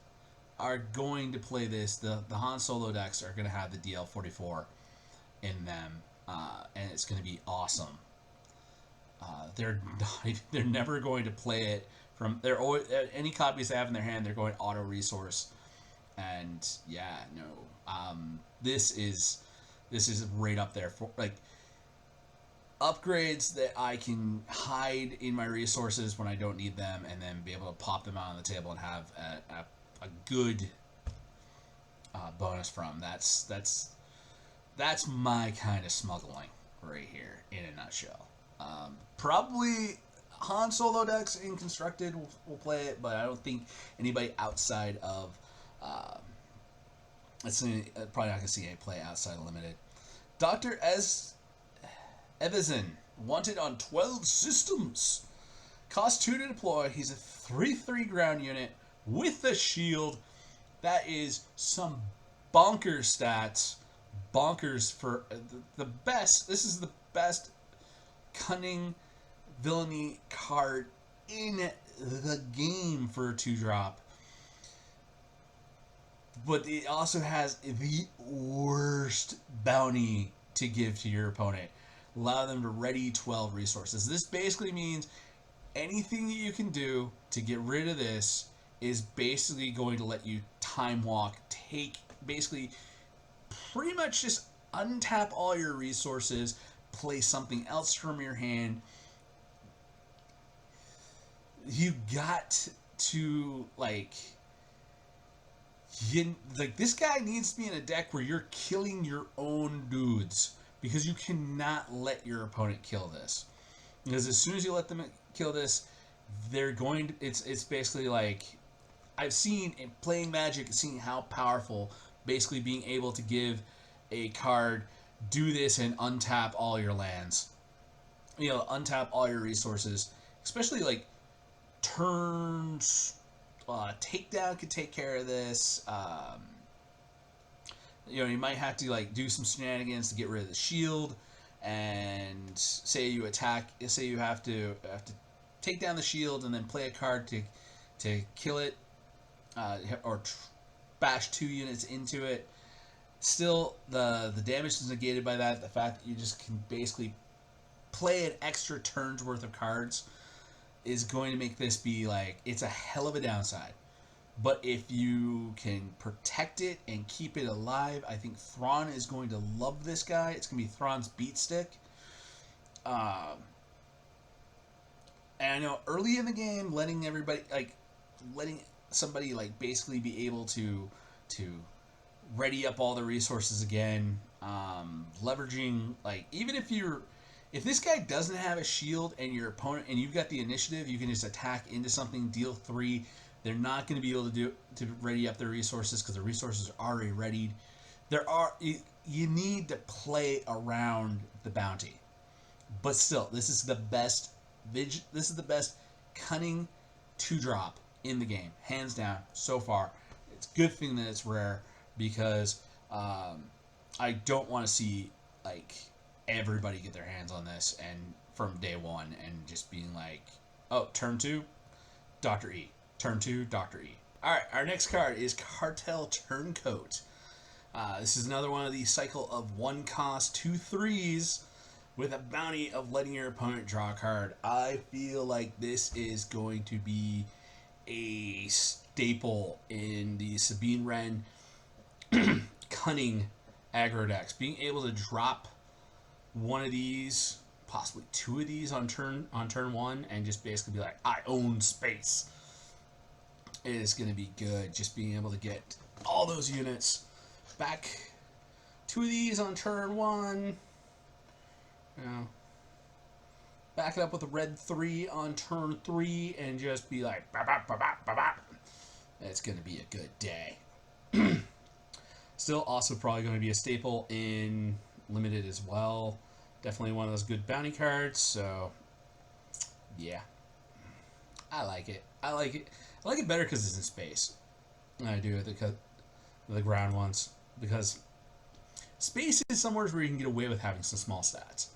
A: are going to play this. The Han Solo decks are going to have the DL-44 in them, and it's going to be awesome. They're never going to play it from... They're always, any copies they have in their hand, they're going auto resource. And, yeah, no. This is right up there for, like, upgrades that I can hide in my resources when I don't need them, and then be able to pop them out on the table and have a good bonus from. That's my kind of smuggling right here in a nutshell. Probably Han Solo decks in Constructed will play it, but I don't think anybody outside of probably not going to see any play outside of Limited. Dr. Evazan, wanted on 12 systems. Cost 2 to deploy. He's a 3/3 ground unit with a shield. That is some bonkers stats. Bonkers for the best. This is the best cunning villainy card in the game for a 2-drop. But it also has the worst bounty to give to your opponent. Allow them to ready 12 resources. This basically means anything that you can do to get rid of this is basically going to let you time walk, basically pretty much just untap all your resources, play something else from your hand. You got to, this guy needs to be in a deck where you're killing your own dudes, because you cannot let your opponent kill this. Because as soon as you let them kill this, they're going to, it's basically like, I've seen in playing Magic, seeing how powerful basically being able to give a card, do this and untap all your lands. Untap all your resources. Especially like turns, Takedown could take care of this. You might have to do some shenanigans to get rid of the shield, and say you attack. Say you have to take down the shield and then play a card to kill it, or bash 2 units into it. Still, the damage is negated by that. The fact that you just can basically play an extra turn's worth of cards is going to make this be it's a hell of a downside. But if you can protect it and keep it alive, I think Thrawn is going to love this guy. It's going to be Thrawn's beat stick. And I know early in the game, letting somebody basically be able to ready up all the resources again, leveraging, even if this guy doesn't have a shield and your opponent, and you've got the initiative, you can just attack into something, deal 3. They're not going to be able to ready up their resources because the resources are already readied. You need to play around the bounty, but still, this is the best. This is the best cunning 2-drop in the game, hands down so far. It's a good thing that it's rare, because I don't want to see like everybody get their hands on this and from day one and just being like, oh, turn 2, Dr. E. Turn 2, Dr. E. All right, our next card is Cartel Turncoat. This is another one of the cycle of 1 cost 2 3s with a bounty of letting your opponent draw a card. I feel like this is going to be a staple in the Sabine Wren cunning aggro decks. Being able to drop one of these, possibly 2 of these on turn 1, and just basically be like, I own space, is going to be good. Just being able to get all those units back. 2 of these on turn 1. You know, back it up with a red 3 on turn 3 and just be like, bah, bah, bah, bah, bah, bah. It's going to be a good day. Still also probably going to be a staple in Limited as well. Definitely one of those good bounty cards, so yeah. I like it. I like it better because it's in space than I do the ground ones, because space is somewhere where you can get away with having some small stats.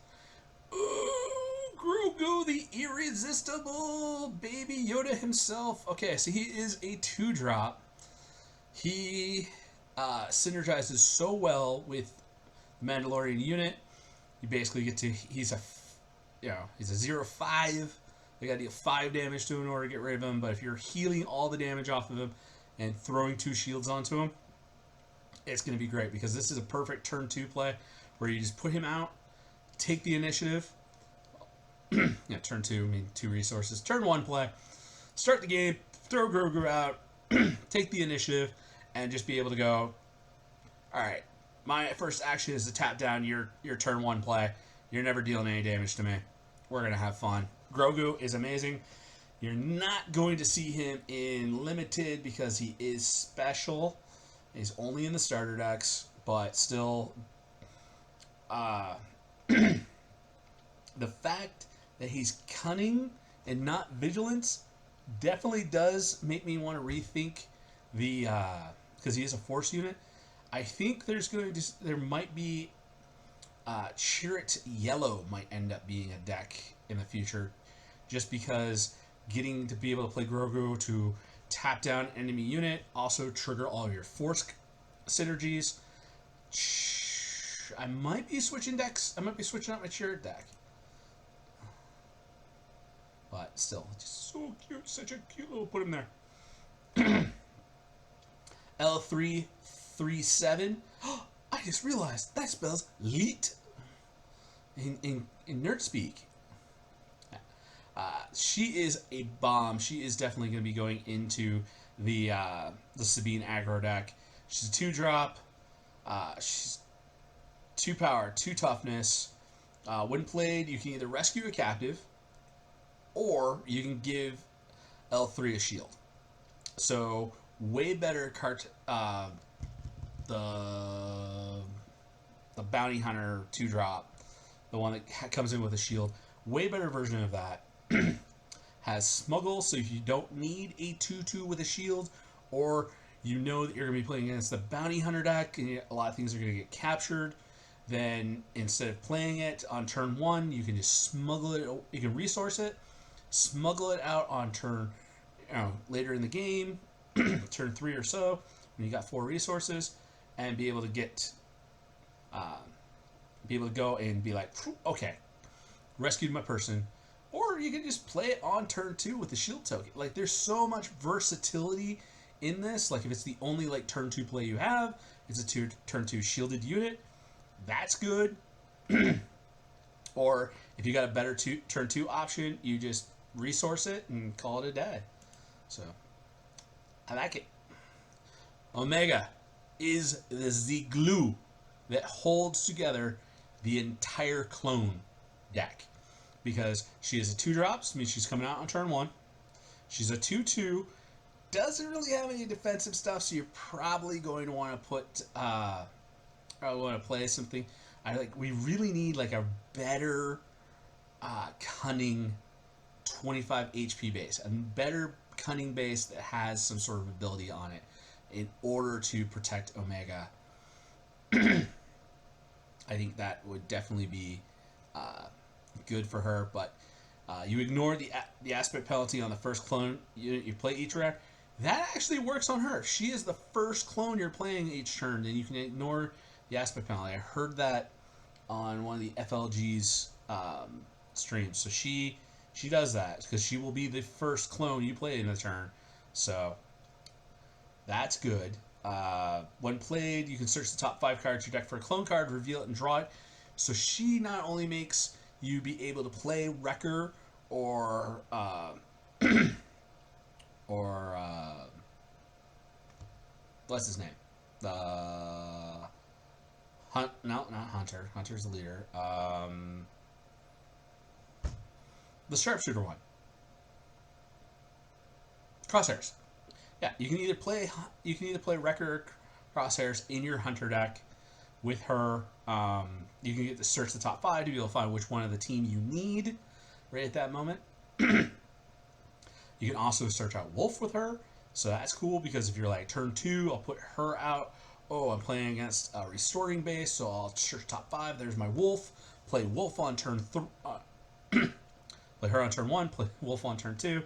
A: Ooh, Grogu the Irresistible, Baby Yoda himself. Okay, so he is a 2-drop. He synergizes so well with the Mandalorian unit. You basically get to, he's a 0/5. They got to deal 5 damage to him in order to get rid of him. But if you're healing all the damage off of him and throwing 2 shields onto him, it's going to be great, because this is a perfect turn 2 play where you just put him out, take the initiative. Yeah, turn 2, I mean 2 resources. Turn 1 play, start the game, throw Grogu out, take the initiative, and just be able to go, all right, my first action is to tap down your turn 1 play. You're never dealing any damage to me. We're going to have fun. Grogu is amazing. You're not going to see him in Limited because he is special. He's only in the starter decks, but still, the fact that he's cunning and not vigilance definitely does make me want to rethink the, because he is a force unit. I think there might be Chirrut Yellow might end up being a deck in the future, just because getting to be able to play Grogu to tap down enemy unit, also trigger all of your force synergies. I might be switching decks. I might be switching out my Chirrut deck. But still, just so cute. Such a cute little, put him there. L337. I just realized that spells Leet in nerd speak. She is a bomb. She is definitely going to be going into the Sabine aggro deck. She's a 2-drop. She's 2 power, 2 toughness. When played, you can either rescue a captive, or you can give L3 a shield. So way better the bounty hunter 2-drop, the one that comes in with a shield. Way better version of that. Has smuggle, so if you don't need a 2/2 with a shield, or you know that you're going to be playing against the bounty hunter deck and a lot of things are going to get captured, then instead of playing it on turn 1, you can just smuggle it. You can resource it, smuggle it out on turn, later in the game, turn 3 or so, when you got 4 resources, and be able to go and be like, okay, rescued my person. Or you can just play it on turn 2 with the shield token. Like, there's so much versatility in this. Like, if it's the only turn 2 play you have, it's a turn 2 shielded unit. That's good. Or if you got a better turn 2 option, you just resource it and call it a day. So I like it. Omega is the glue that holds together the entire clone deck. Because she is a 2-drops, means she's coming out on turn 1. She's a 2/2, doesn't really have any defensive stuff, so you're probably going to want to play something. We really need a better cunning 25 HP base, a better cunning base that has some sort of ability on it in order to protect Omega. I think that would definitely be good for her. But you ignore the aspect penalty on the first clone you play each round. That actually works on her. She is the first clone you're playing each turn, and you can ignore the aspect penalty. I heard that on one of the FLG's streams. So she does that because she will be the first clone you play in a turn. So that's good. When played, you can search the top 5 cards of your deck for a clone card, reveal it, and draw it. So she not only makes you be able to play Wrecker or what's his name? No, not Hunter. Hunter's the leader. The sharpshooter one. Crosshairs. Yeah, you can either play Wrecker or Crosshairs in your Hunter deck with her. You can get to search the top 5 to be able to find which one of the team you need right at that moment. You can also search out Wolf with her, so that's cool because if you're like turn 2, I'll put her out. Oh, I'm playing against a restoring base, so I'll search top 5. There's my Wolf. Play Wolf on turn 3. Play her on turn 1. Play Wolf on turn 2,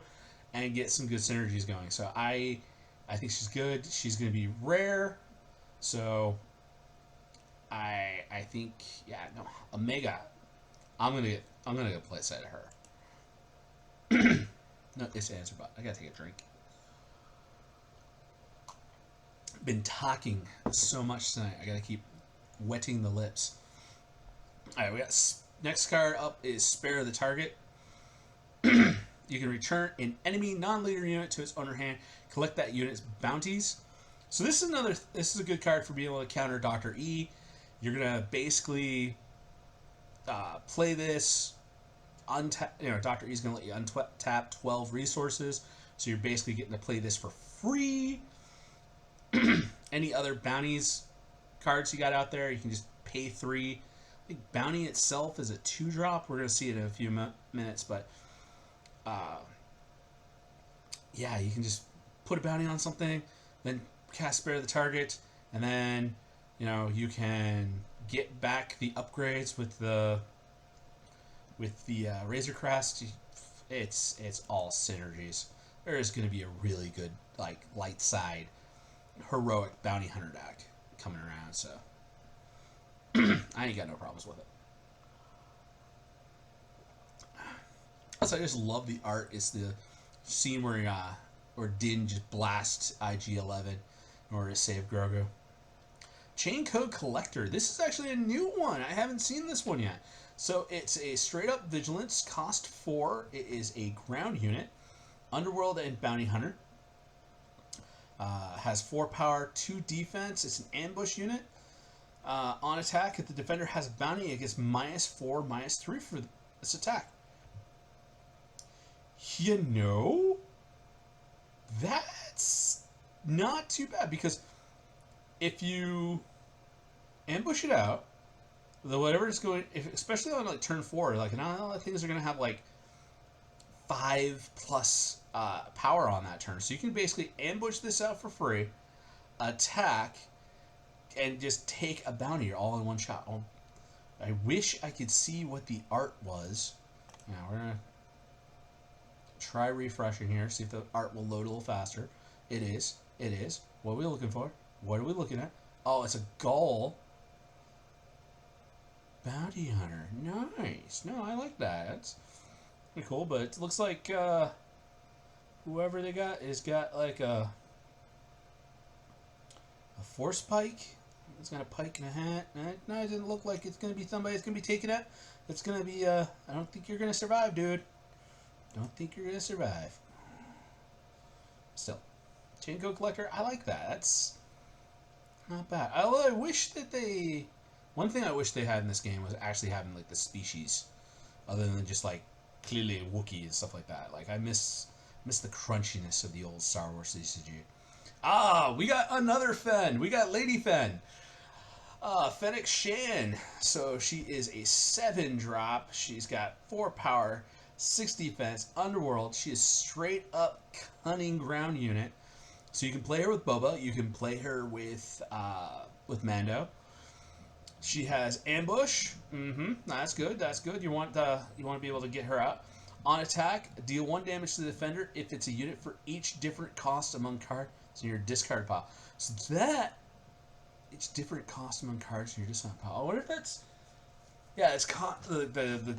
A: and get some good synergies going. So I think she's good. She's going to be rare, so I think Omega. I'm gonna go play side of her. No, it's answer, but I gotta take a drink. Been talking so much tonight. I gotta keep wetting the lips. All right, we got next card up is Spare the Target. You can return an enemy non-leader unit to its owner hand. Collect that unit's bounties. So this is a good card for being able to counter Dr. E. You're gonna basically play this. Dr. E is gonna let you untap 12 resources. So you're basically getting to play this for free. Any other bounties cards you got out there, you can just pay 3. I think bounty itself is a 2-drop. We're gonna see it in a few minutes, but yeah, you can just put a bounty on something, then cast Spare the Target, and then you can get back the upgrades with the Razor Crest. It's all synergies. There is going to be a really good light side heroic bounty hunter deck coming around, so I ain't got no problems with it. Also, I just love the art. It's the scene where Din just blasts IG-11 in order to save Grogu. Chain Code Collector. This is actually a new one. I haven't seen this one yet. So it's a straight up Vigilance, cost 4. It is a ground unit. Underworld and Bounty Hunter. Has 4 power, 2 defense. It's an ambush unit. On attack, if the defender has a bounty, it gets -4, -3 for this attack. That's not too bad, because if you ambush it out, whatever is going, especially on turn 4, not all the things are going to have 5+ power on that turn. So you can basically ambush this out for free, attack, and just take a bounty all in one shot. Oh, I wish I could see what the art was. Now we're gonna try refreshing here, see if the art will load a little faster. It is. It is. What are we looking for? What are we looking at? Oh, it's a Gull Bounty Hunter. Nice. No, I like that. That's pretty cool, but it looks like whoever they got has got a force pike. It's got a pike and a hat. No, it doesn't look like it's going to be somebody that's going to be taking it. It's going to be, I don't think you're going to survive, dude. Don't think you're going to survive. Still. Chain Code Collector, I like that. That's not bad. I wish that they... One thing I wish they had in this game was actually having, the species. Other than just, clearly a Wookiee and stuff like that. I miss the crunchiness of the old Star Wars CCG. Ah, we got another Fen. We got Lady Fen. Fennec Shan. So she is a 7-drop. She's got 4 power, 6 defense, Underworld. She is straight up cunning ground unit. So you can play her with Boba. You can play her with Mando. She has ambush. That's good. That's good. You want to be able to get her out. On attack, deal 1 damage to the defender if it's a unit for each different cost among cards in your discard pile. So that it's different cost among cards in your discard pile. I wonder if that's it's the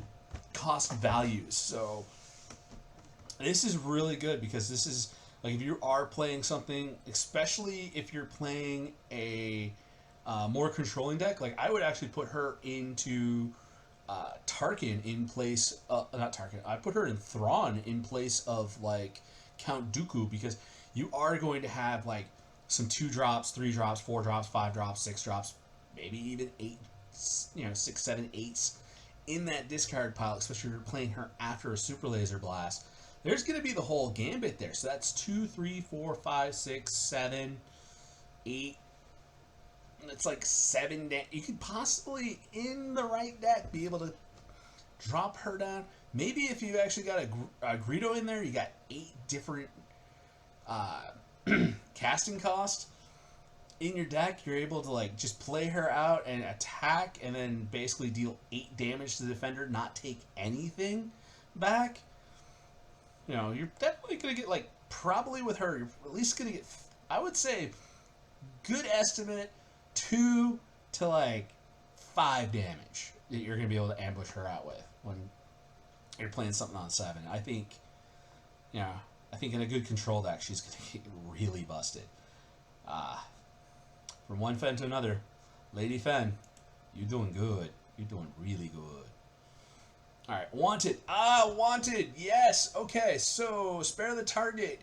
A: cost values. So this is really good because this is like if you are playing something, especially if you're playing a more controlling deck, like I would actually put her into Tarkin in place. Not Tarkin. I put her in Thrawn in place of like Count Dooku because you are going to have like some 2 drops, 3 drops, 4 drops, 5 drops, 6 drops, maybe even 8, 6, 7, 8s in that discard pile, especially if you're playing her after a Super Laser Blast. There's going to be the whole gambit there. So that's 2, 3, 4, 5, 6, 7, 8. It's like 7. You could possibly, in the right deck, be able to drop her down. Maybe if you actually got a Greedo in there, you got 8 different casting cost in your deck. You're able to like just play her out and attack, and then basically deal 8 damage to the defender, not take anything back. You're definitely gonna get like probably with her. You're at least gonna get, I would say, good estimate 2 to like 5 damage that you're gonna be able to ambush her out with when you're playing something on 7. I think in a good control deck, she's going to get really busted. From one Fen to another, Lady Fen, you're doing good. You're doing really good. All right, Wanted. Wanted. Yes. Okay, so Spare the Target.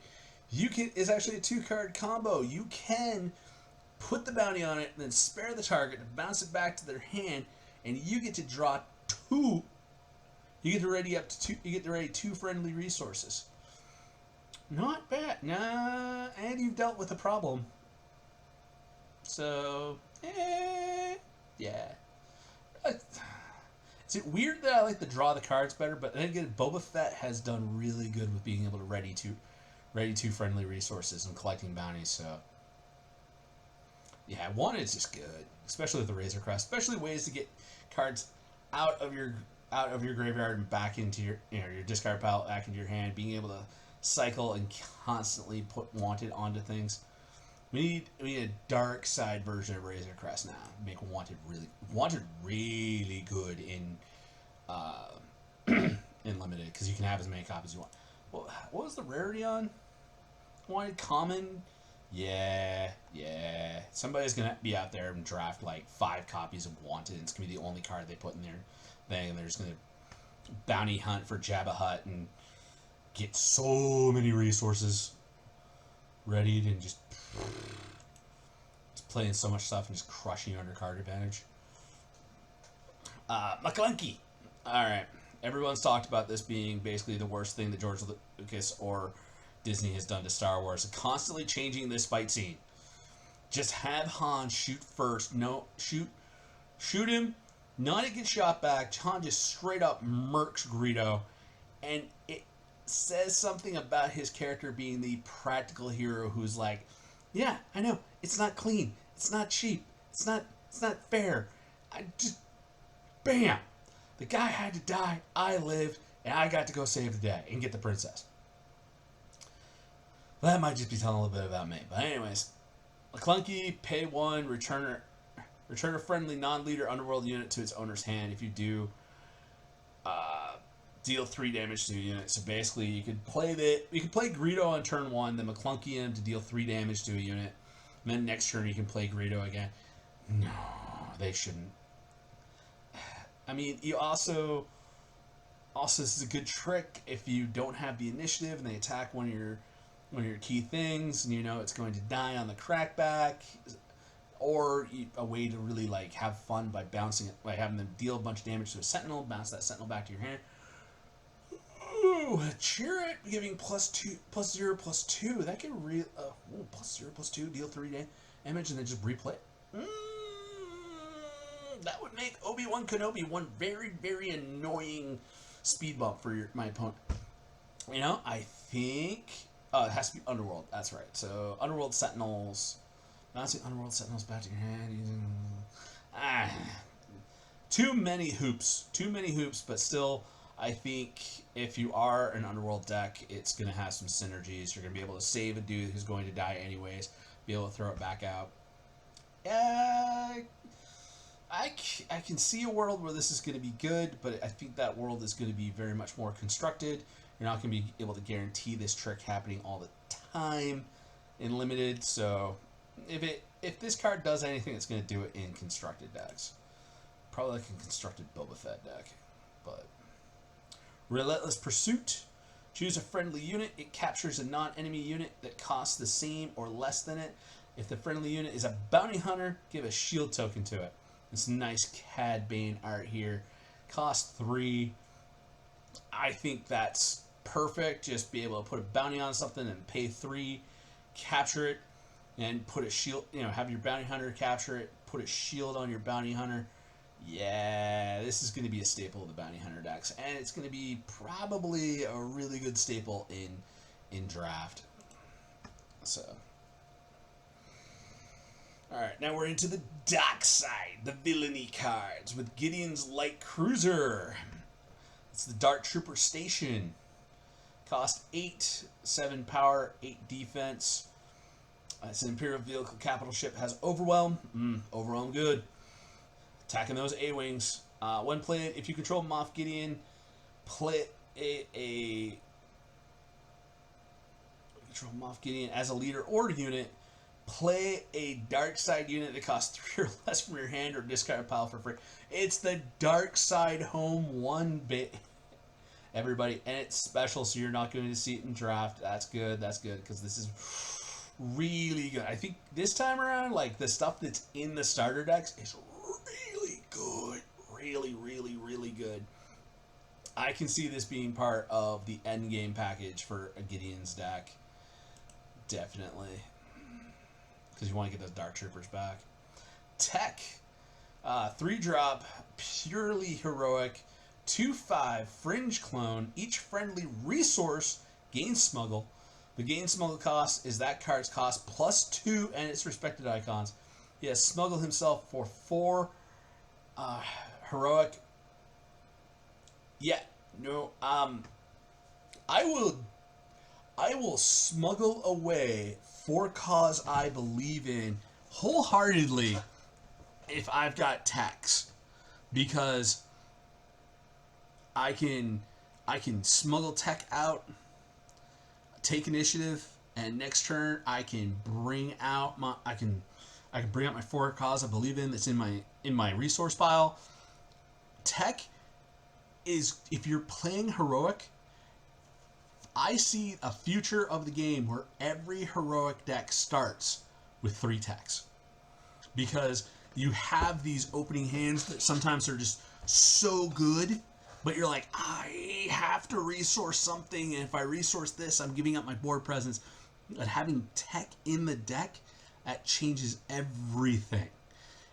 A: Is actually a 2-card combo. You can put the bounty on it, then spare the target, bounce it back to their hand, and you get to draw 2. You get to ready up to 2. You get to ready 2 friendly resources. Not bad. Nah, and you've dealt with a problem. So, yeah. Is it weird that I like to draw the cards better? But then again, Boba Fett has done really good with being able to ready 2 friendly resources and collecting bounties. So, yeah, Wanted's just good, especially with the Razor Crest. Especially ways to get cards out of your graveyard and back into your your discard pile, back into your hand. Being able to cycle and constantly put Wanted onto things. We need a dark side version of Razor Crest now. Make Wanted really good in in limited, because you can have as many copies as you want. Well, what was the rarity on Wanted? Common? Yeah. Somebody's gonna be out there and draft like 5 copies of Wanted, and it's gonna be the only card they put in their thing, and they're just gonna bounty hunt for Jabba Hutt and get so many resources readied and just playing so much stuff and just crushing you under card advantage. McClunky. Alright. Everyone's talked about this being basically the worst thing that George Lucas or Disney has done to Star Wars. Constantly changing this fight scene. Just have Han shoot first. Shoot him. Not to get shot back. Han just straight up murks Greedo. And it says something about his character being the practical hero who's like, yeah, I know, it's not clean, it's not cheap, it's not fair. I just, bam, the guy had to die, I lived, and I got to go save the day and get the princess. That might just be telling a little bit about me. But anyways, McClunky, pay 1, return a friendly non-leader underworld unit to its owner's hand. If you do, deal 3 damage to a unit. So basically, you could play Greedo on turn 1, then McClunky him to deal 3 damage to a unit. And then next turn, you can play Greedo again. No, they shouldn't. I mean, you also this is a good trick if you don't have the initiative and they attack one of your key things, and you know it's going to die on the crackback, or a way to really like have fun by bouncing it, by having them deal a bunch of damage to a sentinel, bounce that sentinel back to your hand. Ooh, Chirrut giving +2, +0, +2. That can really +0, +2, deal 3 damage, and then just replay. That would make Obi-Wan Kenobi one very, very annoying speed bump for my opponent. You know, I think it has to be Underworld. That's right. So Underworld Sentinels, bouncing Underworld Sentinels back to your hand. too many hoops. But still, I think if you are an Underworld deck, it's going to have some synergies. You're going to be able to save a dude who's going to die anyways, be able to throw it back out. I can see a world where this is going to be good, but I think that world is going to be very much more constructed. You're not going to be able to guarantee this trick happening all the time in limited. So if this card does anything, it's going to do it in constructed decks. Probably like a constructed Boba Fett deck. But Relentless Pursuit. Choose a friendly unit. It captures a non-enemy unit that costs the same or less than it. If the friendly unit is a bounty hunter, give a shield token to it. This nice Cad Bane art here. Cost 3. I think that's perfect. Just be able to put a bounty on something and pay 3, capture it, and put a shield. Have your bounty hunter capture it. Put a shield on your bounty hunter. Yeah, this is going to be a staple of the bounty hunter decks, and it's going to be probably a really good staple in draft. So. Alright, now we're into the dark side, the villainy cards, with Gideon's Light Cruiser. It's the Dark Trooper Station. Cost 8, 7 power, 8 defense. It's an Imperial Vehicle Capital Ship, has Overwhelm. Overwhelm good. Attacking those A-Wings. When played, if you control Moff Gideon, play control Moff Gideon as a leader or unit. Play a dark side unit that costs 3 or less from your hand or discard a pile for free. It's the dark side home 1 bit, everybody, and it's special, so you're not going to see it in draft. That's good, because this is really good. I think this time around, like, the stuff that's in the starter decks is really good. Really, really, really good. I can see this being part of the end game package for a Gideon's deck. Definitely. Because you want to get those Dark Troopers back. Tech. 3-drop, purely heroic. 2/5, Fringe Clone. Each friendly resource gains Smuggle. The gain Smuggle cost is that card's cost plus 2 and its respected icons. He has Smuggle himself for 4 heroic. Yeah, no, I will smuggle away for cause I believe in wholeheartedly if I've got techs, because I can smuggle tech out, take initiative, and next turn I can bring out my I can bring out my for cause I believe in that's in my resource pile. Tech is, if you're playing heroic, I see a future of the game where every heroic deck starts with 3 techs. Because you have these opening hands that sometimes are just so good, but you're like, I have to resource something, and if I resource this, I'm giving up my board presence. But having tech in the deck, that changes everything.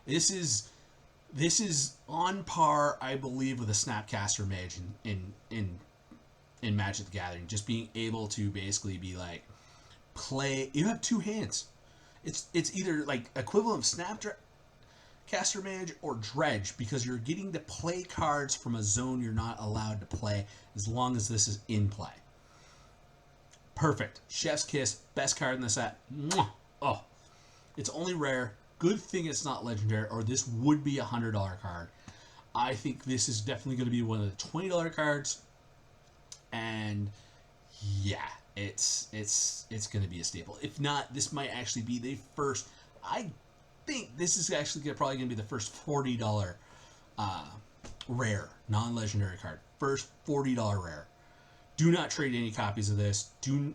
A: This is on par, I believe, with a Snapcaster Mage in Magic the Gathering. Just being able to basically be like, play. You have 2 hands. It's either like equivalent of Snapcaster Mage or Dredge, because you're getting to play cards from a zone you're not allowed to play as long as this is in play. Perfect. Chef's Kiss, best card in the set. Mwah! Oh, it's only rare. Good thing it's not legendary, or this would be a $100 card. I think this is definitely going to be one of the $20 cards. And yeah, it's going to be a staple. If not, this might actually be the first. I think this is actually probably going to be the first $40 rare non-legendary card. First $40 rare. Do not trade any copies of this. Do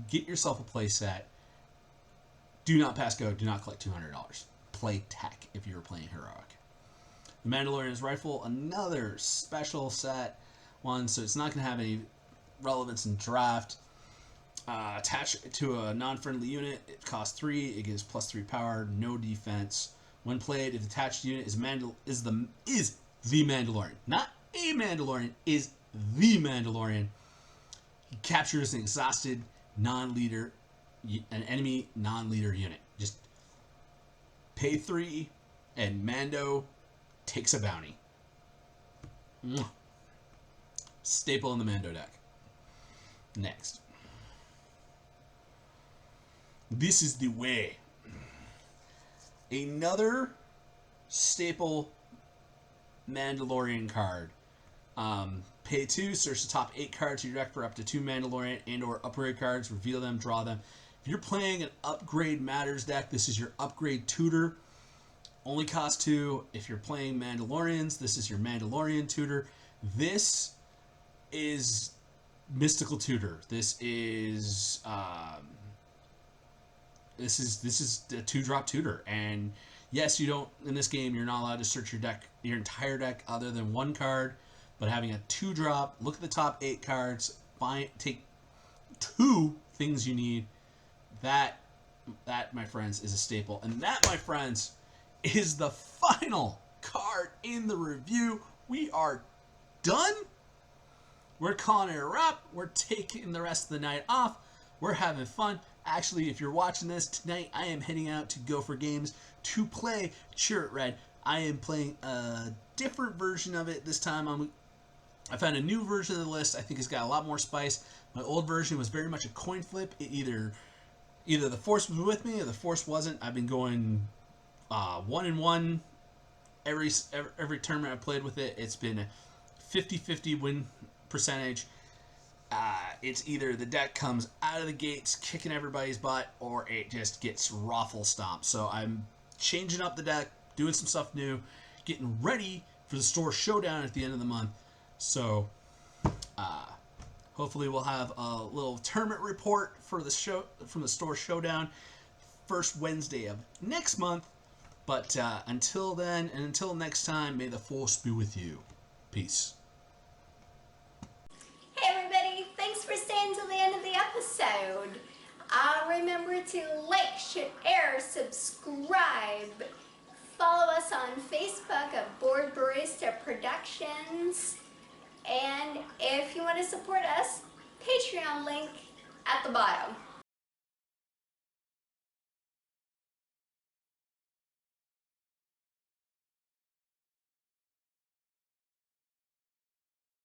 A: get yourself a play set. Do not pass go. Do not collect $200. Play tech if you were playing heroic. The Mandalorian's Rifle, another special set one, so it's not going to have any relevance in draft. Attached to a non-friendly unit, it costs 3. It gives plus 3 power, no defense. When played, if the attached unit is the Mandalorian, not a Mandalorian, is the Mandalorian, he captures an exhausted non-leader, an enemy non-leader unit. Just pay 3, and Mando takes a bounty. Mwah. Staple in the Mando deck. Next. This is the way. Another staple Mandalorian card. Pay 2, search the top 8 cards of your deck for up to 2 Mandalorian and or upgrade cards, reveal them, draw them. If you're playing an Upgrade Matters deck, this is your Upgrade Tutor. Only cost 2. If you're playing Mandalorians, this is your Mandalorian Tutor. This is Mystical Tutor. This is a 2-drop tutor. And yes, you don't, in this game, you're not allowed to search your entire deck other than one card. But having a 2-drop, look at the top 8 cards, take 2 things you need. That, my friends, is a staple. And that, my friends, is the final card in the review. We are done. We're calling it a wrap. We're taking the rest of the night off. We're having fun. Actually, if you're watching this tonight, I am heading out to Gopher Games to play Chirrut Red. I am playing a different version of it this time. I found a new version of the list. I think it's got a lot more spice. My old version was very much a coin flip. It either the Force was with me or the Force wasn't. I've been going 1-1 every tournament I played with it. It's been a 50-50 win percentage. It's either the deck comes out of the gates kicking everybody's butt or it just gets raffle stomped. So I'm changing up the deck, doing some stuff new, getting ready for the store showdown at the end of the month. So hopefully we'll have a little tournament report for the show from the store showdown first Wednesday of next month. But until then, and until next time, may the Force be with you. Peace.
B: Hey everybody, thanks for staying till the end of the episode. Remember to like, share, subscribe. Follow us on Facebook at Board Barista Productions. And if you want to support us, Patreon link at the bottom.